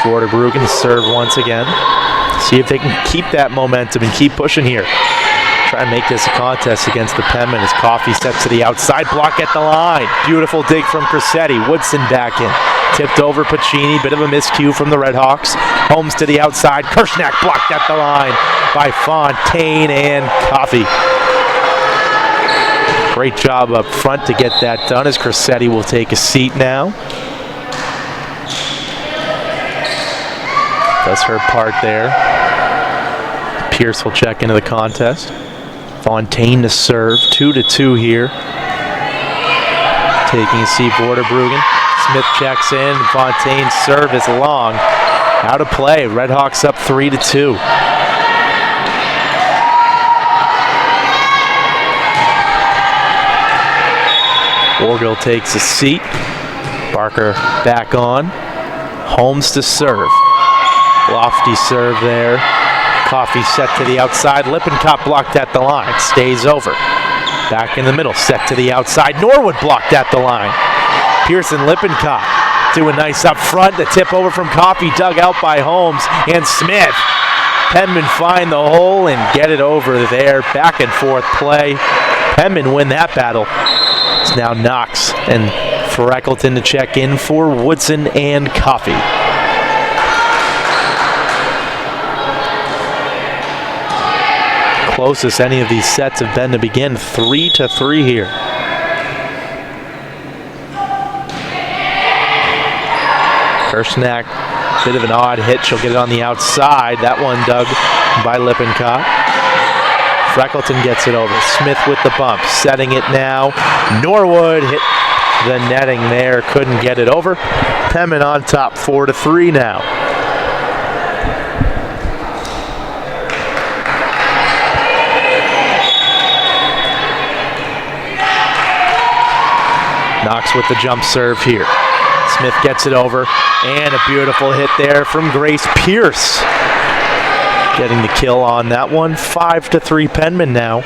Vorderbruggen serve once again. See if they can keep that momentum and keep pushing here. Try and make this a contest against the Penmen as Coffey steps to the outside, block at the line. Beautiful dig from Crissetti. Woodson back in. Tipped over Pacini, bit of a miscue from the Redhawks. Holmes to the outside. Kirshnak blocked at the line by Fontaine and Coffey. Great job up front to get that done as Crissetti will take a seat now. Does her part there. Pierce will check into the contest. Fontaine to serve, 2-2 here. Taking a seat, Vorderbruggen. Smith checks in, Fontaine's serve is long. Out of play, Redhawks up 3-2. Orgill takes a seat. Barker back on. Holmes to serve. Lofty serve there. Coffey set to the outside. Lippincott blocked at the line. Stays over. Back in the middle. Set to the outside. Norwood blocked at the line. Pearson Lippincott doing nice up front. The tip over from Coffey dug out by Holmes and Smith. Penmen find the hole and get it over there. Back and forth play. Penmen win that battle. It's now Knox and Freckleton to check in for Woodson and Coffey. closest any of these sets have been to begin. 3-3 here. Kirshnak, bit of an odd hit. She'll get it on the outside. That one dug by Lippincott. Freckleton gets it over. Smith with the bump, setting it now. Norwood hit the netting there, couldn't get it over. Penmen on top, 4-3 now. Knox with the jump serve here. Smith gets it over, and a beautiful hit there from Grace Pierce. Getting the kill on that one. 5-3 Penmen now.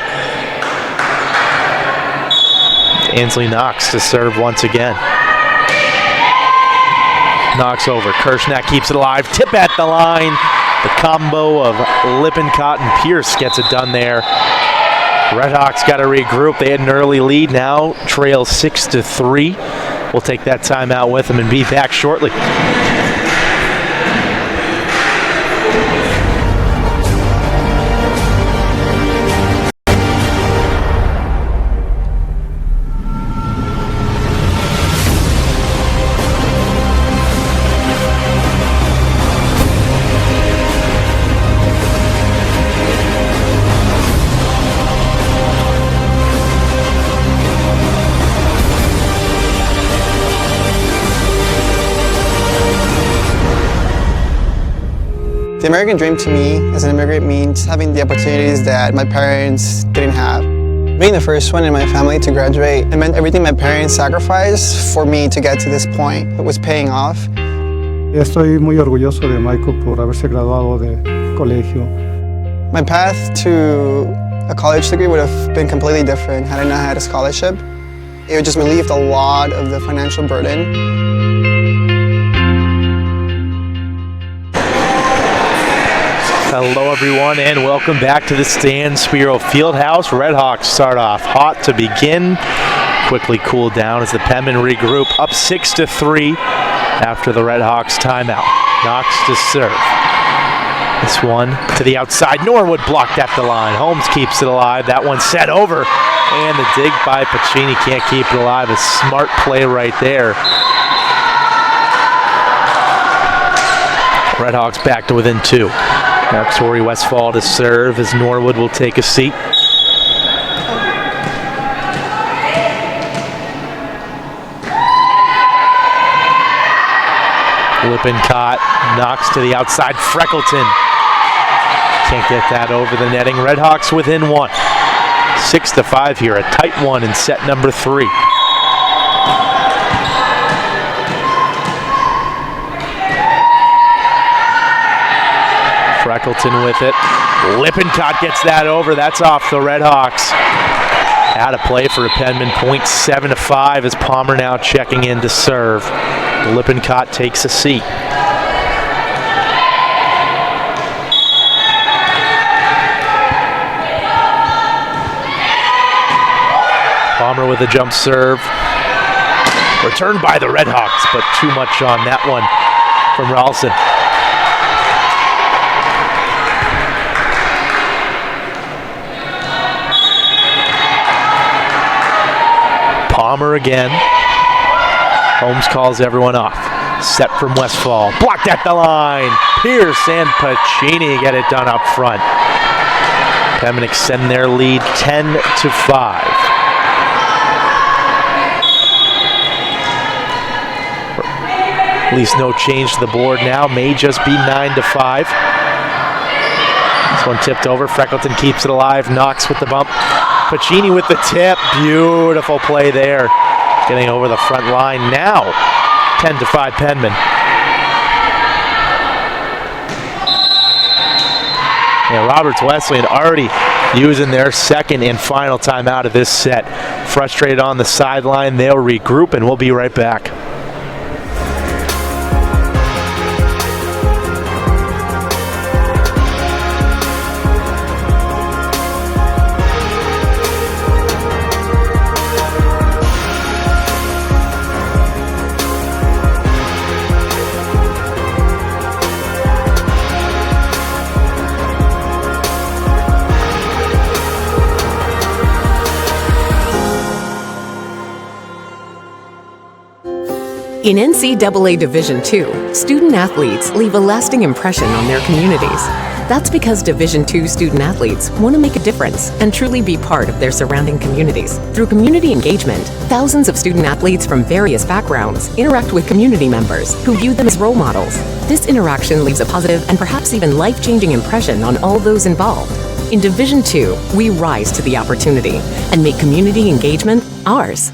Ansley Knox to serve once again. Knox over. Kirshnak keeps it alive. Tip at the line. The combo of Lippincott and Pierce gets it done there. Redhawks got to regroup. They had an early lead. Now trail 6-3. We'll take that timeout with them and be back shortly. The American dream to me as an immigrant means having the opportunities that my parents didn't have. Being the first one in my family to graduate, it meant everything my parents sacrificed for me to get to this point. It was paying off. Estoy muy orgulloso de Michael por haberse graduado de colegio. My path to a college degree would have been completely different had I not had a scholarship. It would just relieved a lot of the financial burden. Hello everyone and welcome back to the Stan Spirou Fieldhouse. Redhawks start off hot to begin. Quickly cool down as the Penmen regroup, up 6-3 after the Redhawks timeout. Knox to serve. This one to the outside. Norwood blocked at the line. Holmes keeps it alive. That one set over. And the dig by Pacini can't keep it alive. A smart play right there. Redhawks back to within 2. Now Tori Westfall to serve as Norwood will take a seat. Lippincott knocks to the outside. Freckleton can't get that over the netting. Redhawks within 1. 6-5 here, a tight one in set number 3. Freckleton with it. Lippincott gets that over. That's off the Redhawks. Out of play for a Penmen point. 7-5 as Palmer now checking in to serve. Lippincott takes a seat. Palmer with a jump serve. Returned by the Redhawks, but too much on that one from Ralston. Palmer again. Holmes calls everyone off. Set from Westfall. Blocked at the line. Pierce and Pacini get it done up front. Penmen extend their lead 10-5. At least no change to the board now. May just be 9-5. This one tipped over. Freckleton keeps it alive. Knox with the bump. Pacini with the tip. Beautiful play there. Getting over the front line now. 10-5 Penmen. Yeah, Roberts Wesleyan already using their second and final timeout of this set. Frustrated on the sideline. They'll regroup and we'll be right back. In NCAA Division II, student athletes leave a lasting impression on their communities. That's because Division II student athletes want to make a difference and truly be part of their surrounding communities. Through community engagement, thousands of student athletes from various backgrounds interact with community members who view them as role models. This interaction leaves a positive and perhaps even life-changing impression on all those involved. In Division II, we rise to the opportunity and make community engagement ours.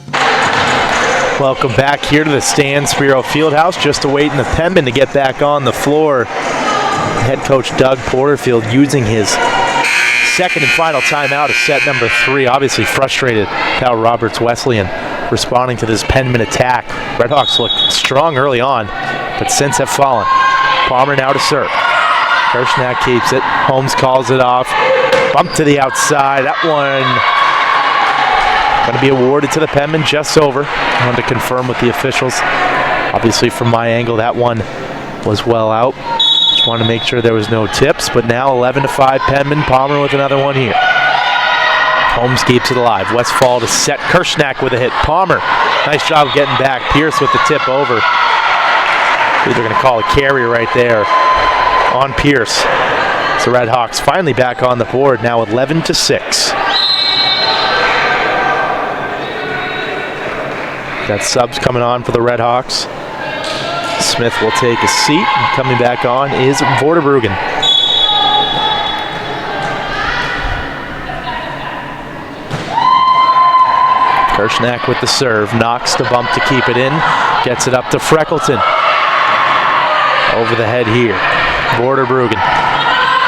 Welcome back here to the Stan Spirou Fieldhouse. Just awaiting the Penmen to get back on the floor. Head coach Doug Porterfield using his second and final timeout of set number 3. Obviously frustrated how Roberts Wesleyan responding to this Penmen attack. Redhawks look strong early on, but since have fallen. Palmer now to serve. Kershnak keeps it. Holmes calls it off. Bump to the outside. That one going to be awarded to the Penmen, just over. I wanted to confirm with the officials. Obviously from my angle, that one was well out. Just wanted to make sure there was no tips, but now 11-5 Penmen. Palmer with another one here. Holmes keeps it alive. Westfall to set. Kershnak with a hit. Palmer, nice job getting back. Pierce with the tip over. They're going to call a carry right there on Pierce. So Redhawks finally back on the board, now 11-6. Got subs coming on for the Redhawks. Smith will take a seat, and coming back on is Vorderbruggen. Kershnak with the serve, knocks the bump to keep it in, gets it up to Freckleton. Over the head here, Vorderbruggen.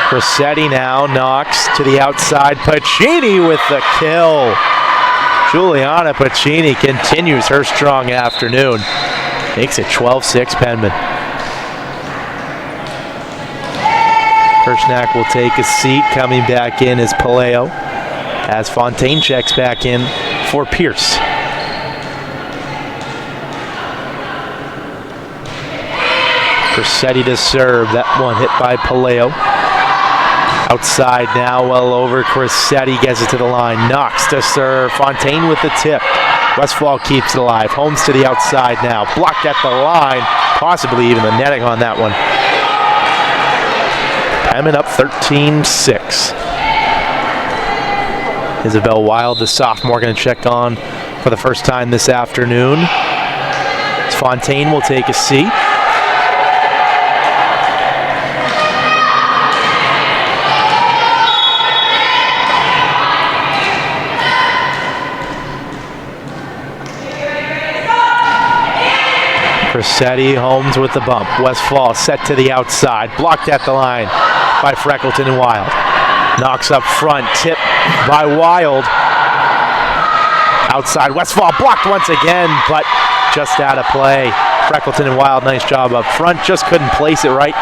Cressetti now knocks to the outside. Pacini with the kill. Juliana Pacini continues her strong afternoon. Makes it 12-6 Penmen. Kershnak will take a seat. Coming back in is Paleo, as Fontaine checks back in for Pierce. Cressetti to serve. That one hit by Paleo. Outside now, well over. Cressetti gets it to the line. Knox to serve. Fontaine with the tip. Westfall keeps it alive. Holmes to the outside now. Blocked at the line. Possibly even the netting on that one. Penmen up 13-6. Isabel Wild, the sophomore, going to check on for the first time this afternoon. Fontaine will take a seat. Cressetti, Holmes with the bump. Westfall set to the outside. Blocked at the line by Freckleton and Wild. Knocks up front. Tip by Wild. Outside. Westfall blocked once again, but just out of play. Freckleton and Wild, nice job up front. Just couldn't place it right.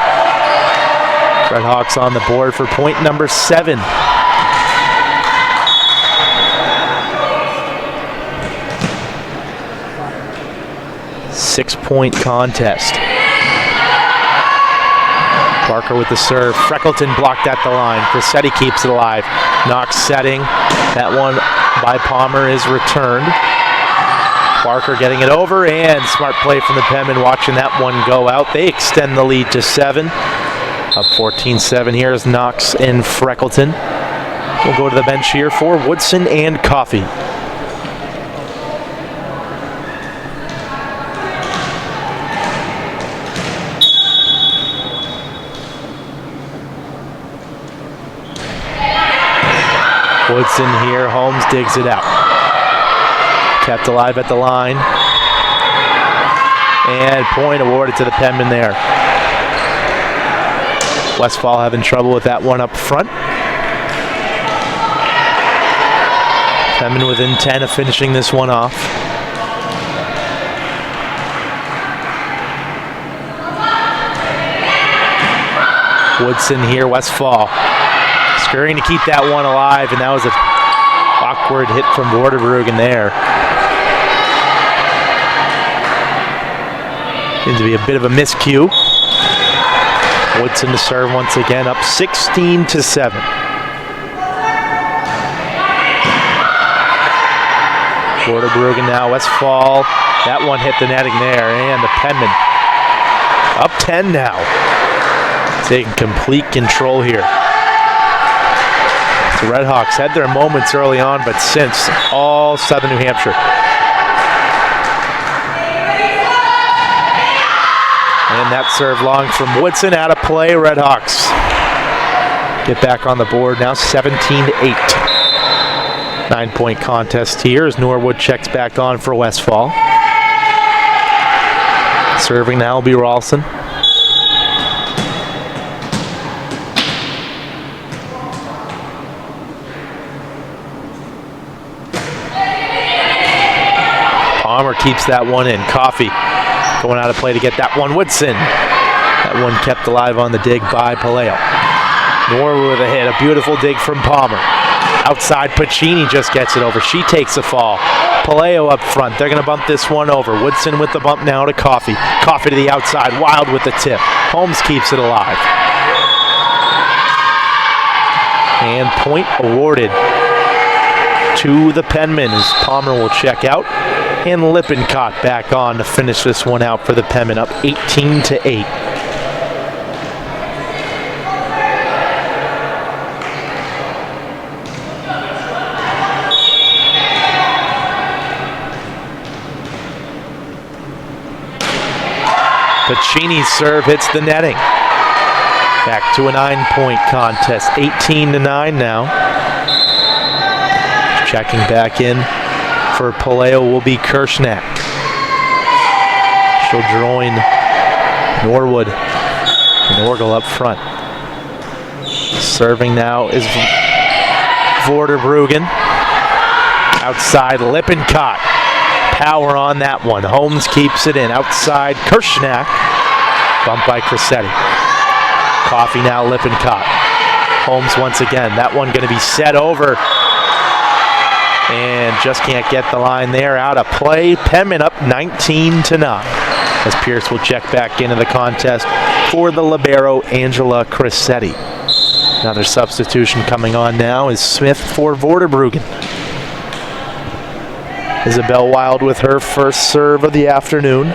Redhawks on the board for point number 7. Six-point contest. Barker with the serve. Freckleton blocked at the line. Cressetti keeps it alive. Knox setting. That one by Palmer is returned. Barker getting it over, and smart play from the Penmen watching that one go out. They extend the lead to 7. Up 14-7 here is Knox and Freckleton. We'll go to the bench here for Woodson and Coffey. Woodson here, Holmes digs it out. Kept alive at the line. And point awarded to the Penmen there. Westfall having trouble with that one up front. Penmen within 10 of finishing this one off. Woodson here, Westfall. Scurrying to keep that one alive, and that was an awkward hit from Vorderbruggen there. Seems to be a bit of a miscue. Woodson to serve once again, up 16-7. Vorderbruggen now, Westfall. That one hit the netting there, and the Penmen up 10 now. Taking complete control here. The Redhawks had their moments early on, but since all Southern New Hampshire. And that serve long from Woodson, out of play. Redhawks get back on the board now, 17-8. 9-point contest here as Norwood checks back on for Westfall. Serving now will be Ralston. Palmer keeps that one in. Coffey going out of play to get that one. Woodson. That one kept alive on the dig by Paleo. Norwood with a hit. A beautiful dig from Palmer. Outside, Pacini just gets it over. She takes a fall. Paleo up front. They're going to bump this one over. Woodson with the bump now to Coffey. Coffey to the outside. Wild with the tip. Holmes keeps it alive. And point awarded to the Penmen as Palmer will check out. And Lippincott back on to finish this one out for the Penmen, up 18-8. Pacini's serve hits the netting. Back to a 9-point contest, 18-9 now. Checking back in for Paleo will be Kirshnak. She'll join Norwood and Orgel up front. Serving now is Vorderbruggen. Outside, Lippincott. Power on that one. Holmes keeps it in. Outside, Kirshnak. Bumped by Crissetti. Coffey now, Lippincott. Holmes once again. That one going to be set over. And just can't get the line there. Out of play. Penmen up 19-9. As Pierce will check back into the contest for the libero, Angela Crissetti. Another substitution coming on now is Smith for Vorderbruggen. Isabel Wild with her first serve of the afternoon.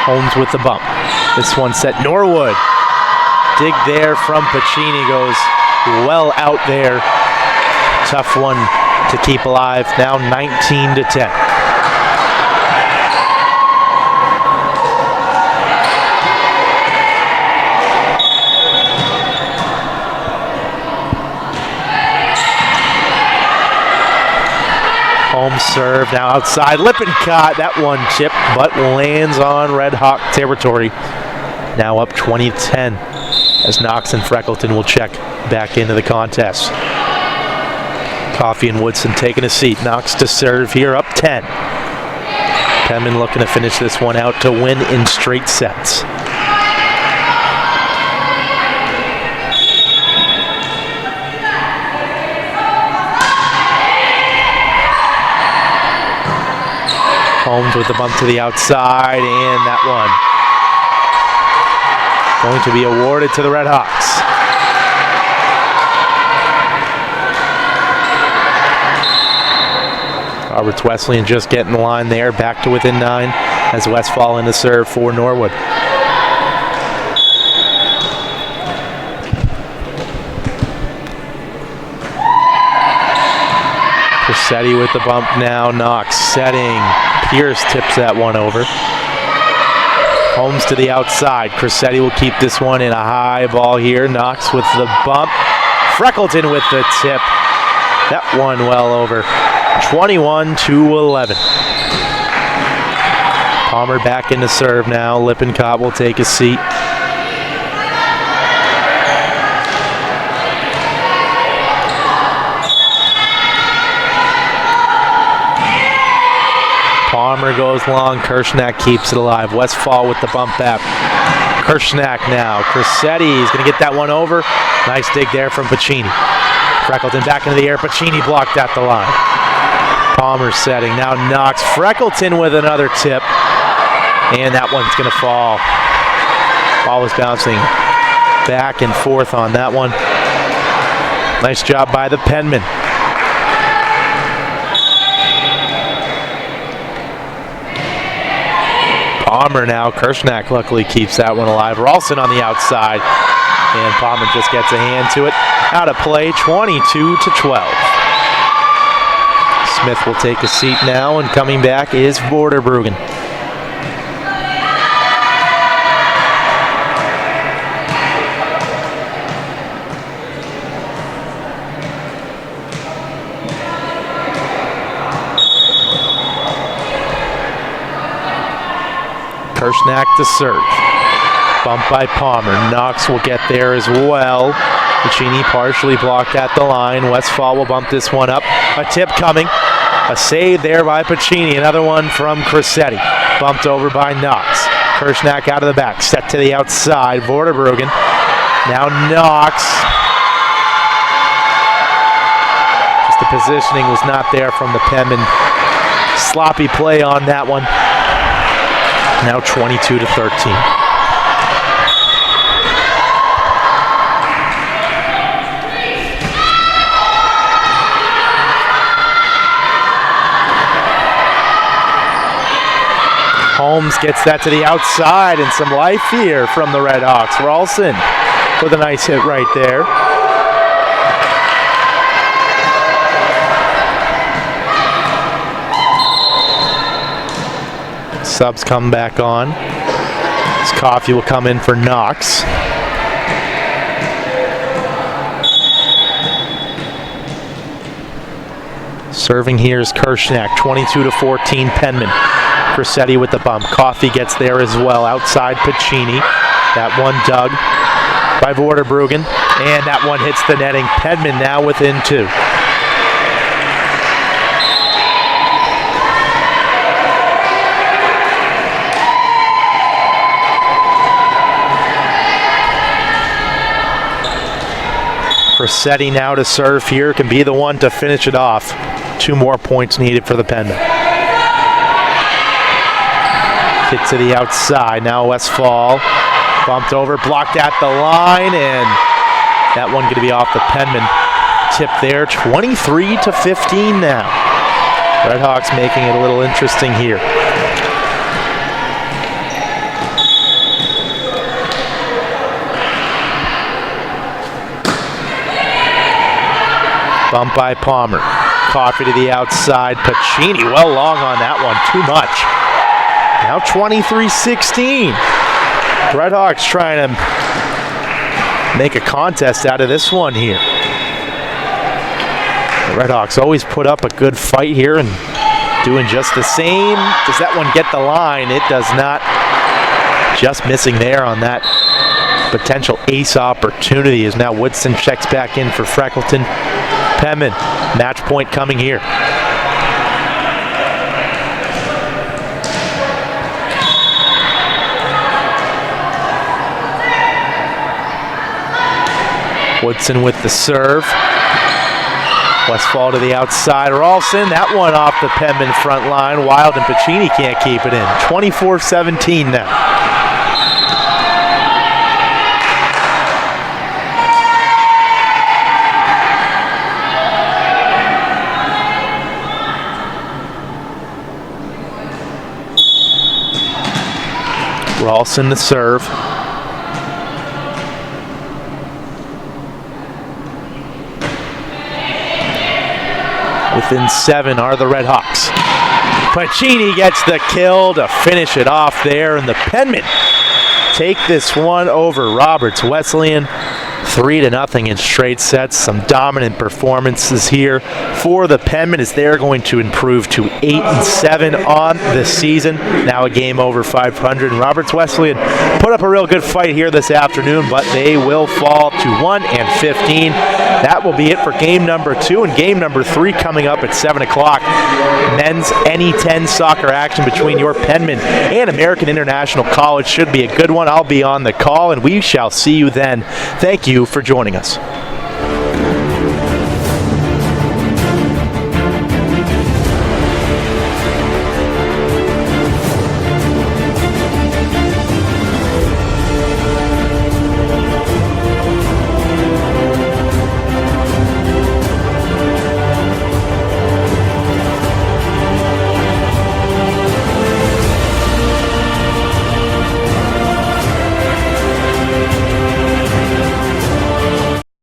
Holmes with the bump. This one set Norwood. Dig there from Pacini goes well out there. Tough one to keep alive. Now 19-10. Holmes serve now outside. Lippincott, that one chip, but lands on Red Hawk territory. Now up 20-10 as Knox and Freckleton will check back into the contest. Coffey and Woodson taking a seat. Knox to serve here, up 10. Penmen looking to finish this one out to win in straight sets. Holmes with the bump to the outside, and that one going to be awarded to the Red Hawks. Roberts Wesleyan just getting the line there, back to within 9 as Westfall in the serve for Norwood. Crissetti with the bump now, Knox setting. Pierce tips that one over. Holmes to the outside. Crissetti will keep this one in a high ball here. Knox with the bump. Freckleton with the tip. That one well over. 21-11. Palmer back into serve now. Lippincott will take a seat. Palmer goes long. Kirshnak keeps it alive. Westfall with the bump back. Kirshnak now. Crissetti is going to get that one over. Nice dig there from Pacini. Freckleton back into the air. Pacini blocked at the line. Palmer setting. Now Knox. Freckleton with another tip. And that one's going to fall. Ball was bouncing back and forth on that one. Nice job by the Penmen. Palmer now. Kirshnak luckily keeps that one alive. Ralston on the outside. And Palmer just gets a hand to it. Out of play, 22-12. Smith will take a seat now, and coming back is Vorderbruggen. Kirshnak to serve. Bump by Palmer. Knox will get there as well. Puccini partially blocked at the line. Westfall will bump this one up. A tip coming. A save there by Puccini. Another one from Crissetti. Bumped over by Knox. Kirshnak out of the back. Set to the outside. Vorderbruggen. Now Knox. Just the positioning was not there from the Penmen. Sloppy play on that one. Now 22-13. Holmes gets that to the outside, and some life here from the Red Hawks. Ralston with a nice hit right there. Subs come back on. This Coffey will come in for Knox. Serving here is Kirshnak, 22-14 Penmen. Crissetti with the bump. Coffey gets there as well. Outside Puccini. That one dug by Vorderbruggen. And that one hits the netting. Penmen now within 2. Crissetti now to serve here. Can be the one to finish it off. 2 more points needed for the Penmen. Hit to the outside. Now Westfall. Bumped over, blocked at the line, and that one going to be off the Penmen. Tip there, 23-15 now. Red Hawks making it a little interesting here. Bump by Palmer. Coffey to the outside. Puccini well long on that one. Too much. Now 23-16. Red Hawks trying to make a contest out of this one here. The Red Hawks always put up a good fight here and doing just the same. Does that one get the line? It does not. Just missing there on that potential ace opportunity as now Woodson checks back in for Freckleton. Penmen, match point coming here. Woodson with the serve. Westfall to the outside. Ralston, that one off the Penmen front line. Wild and Puccini can't keep it in. 24-17 now. Ralston the serve. Within 7 are the Red Hawks. Puccini gets the kill to finish it off there, and the Penmen take this one over Roberts Wesleyan. 3-0 in straight sets. Some dominant performances here for the Penmen as they're going to improve to 8-7 on the season. Now a game over 500. And Roberts Wesleyan put up a real good fight here this afternoon, but they will fall to 1-15. That will be it for game number 2, and game number 3 coming up at 7 o'clock. Men's NE10 soccer action between your Penmen and American International College should be a good one. I'll be on the call, and we shall see you then. Thank you for joining us.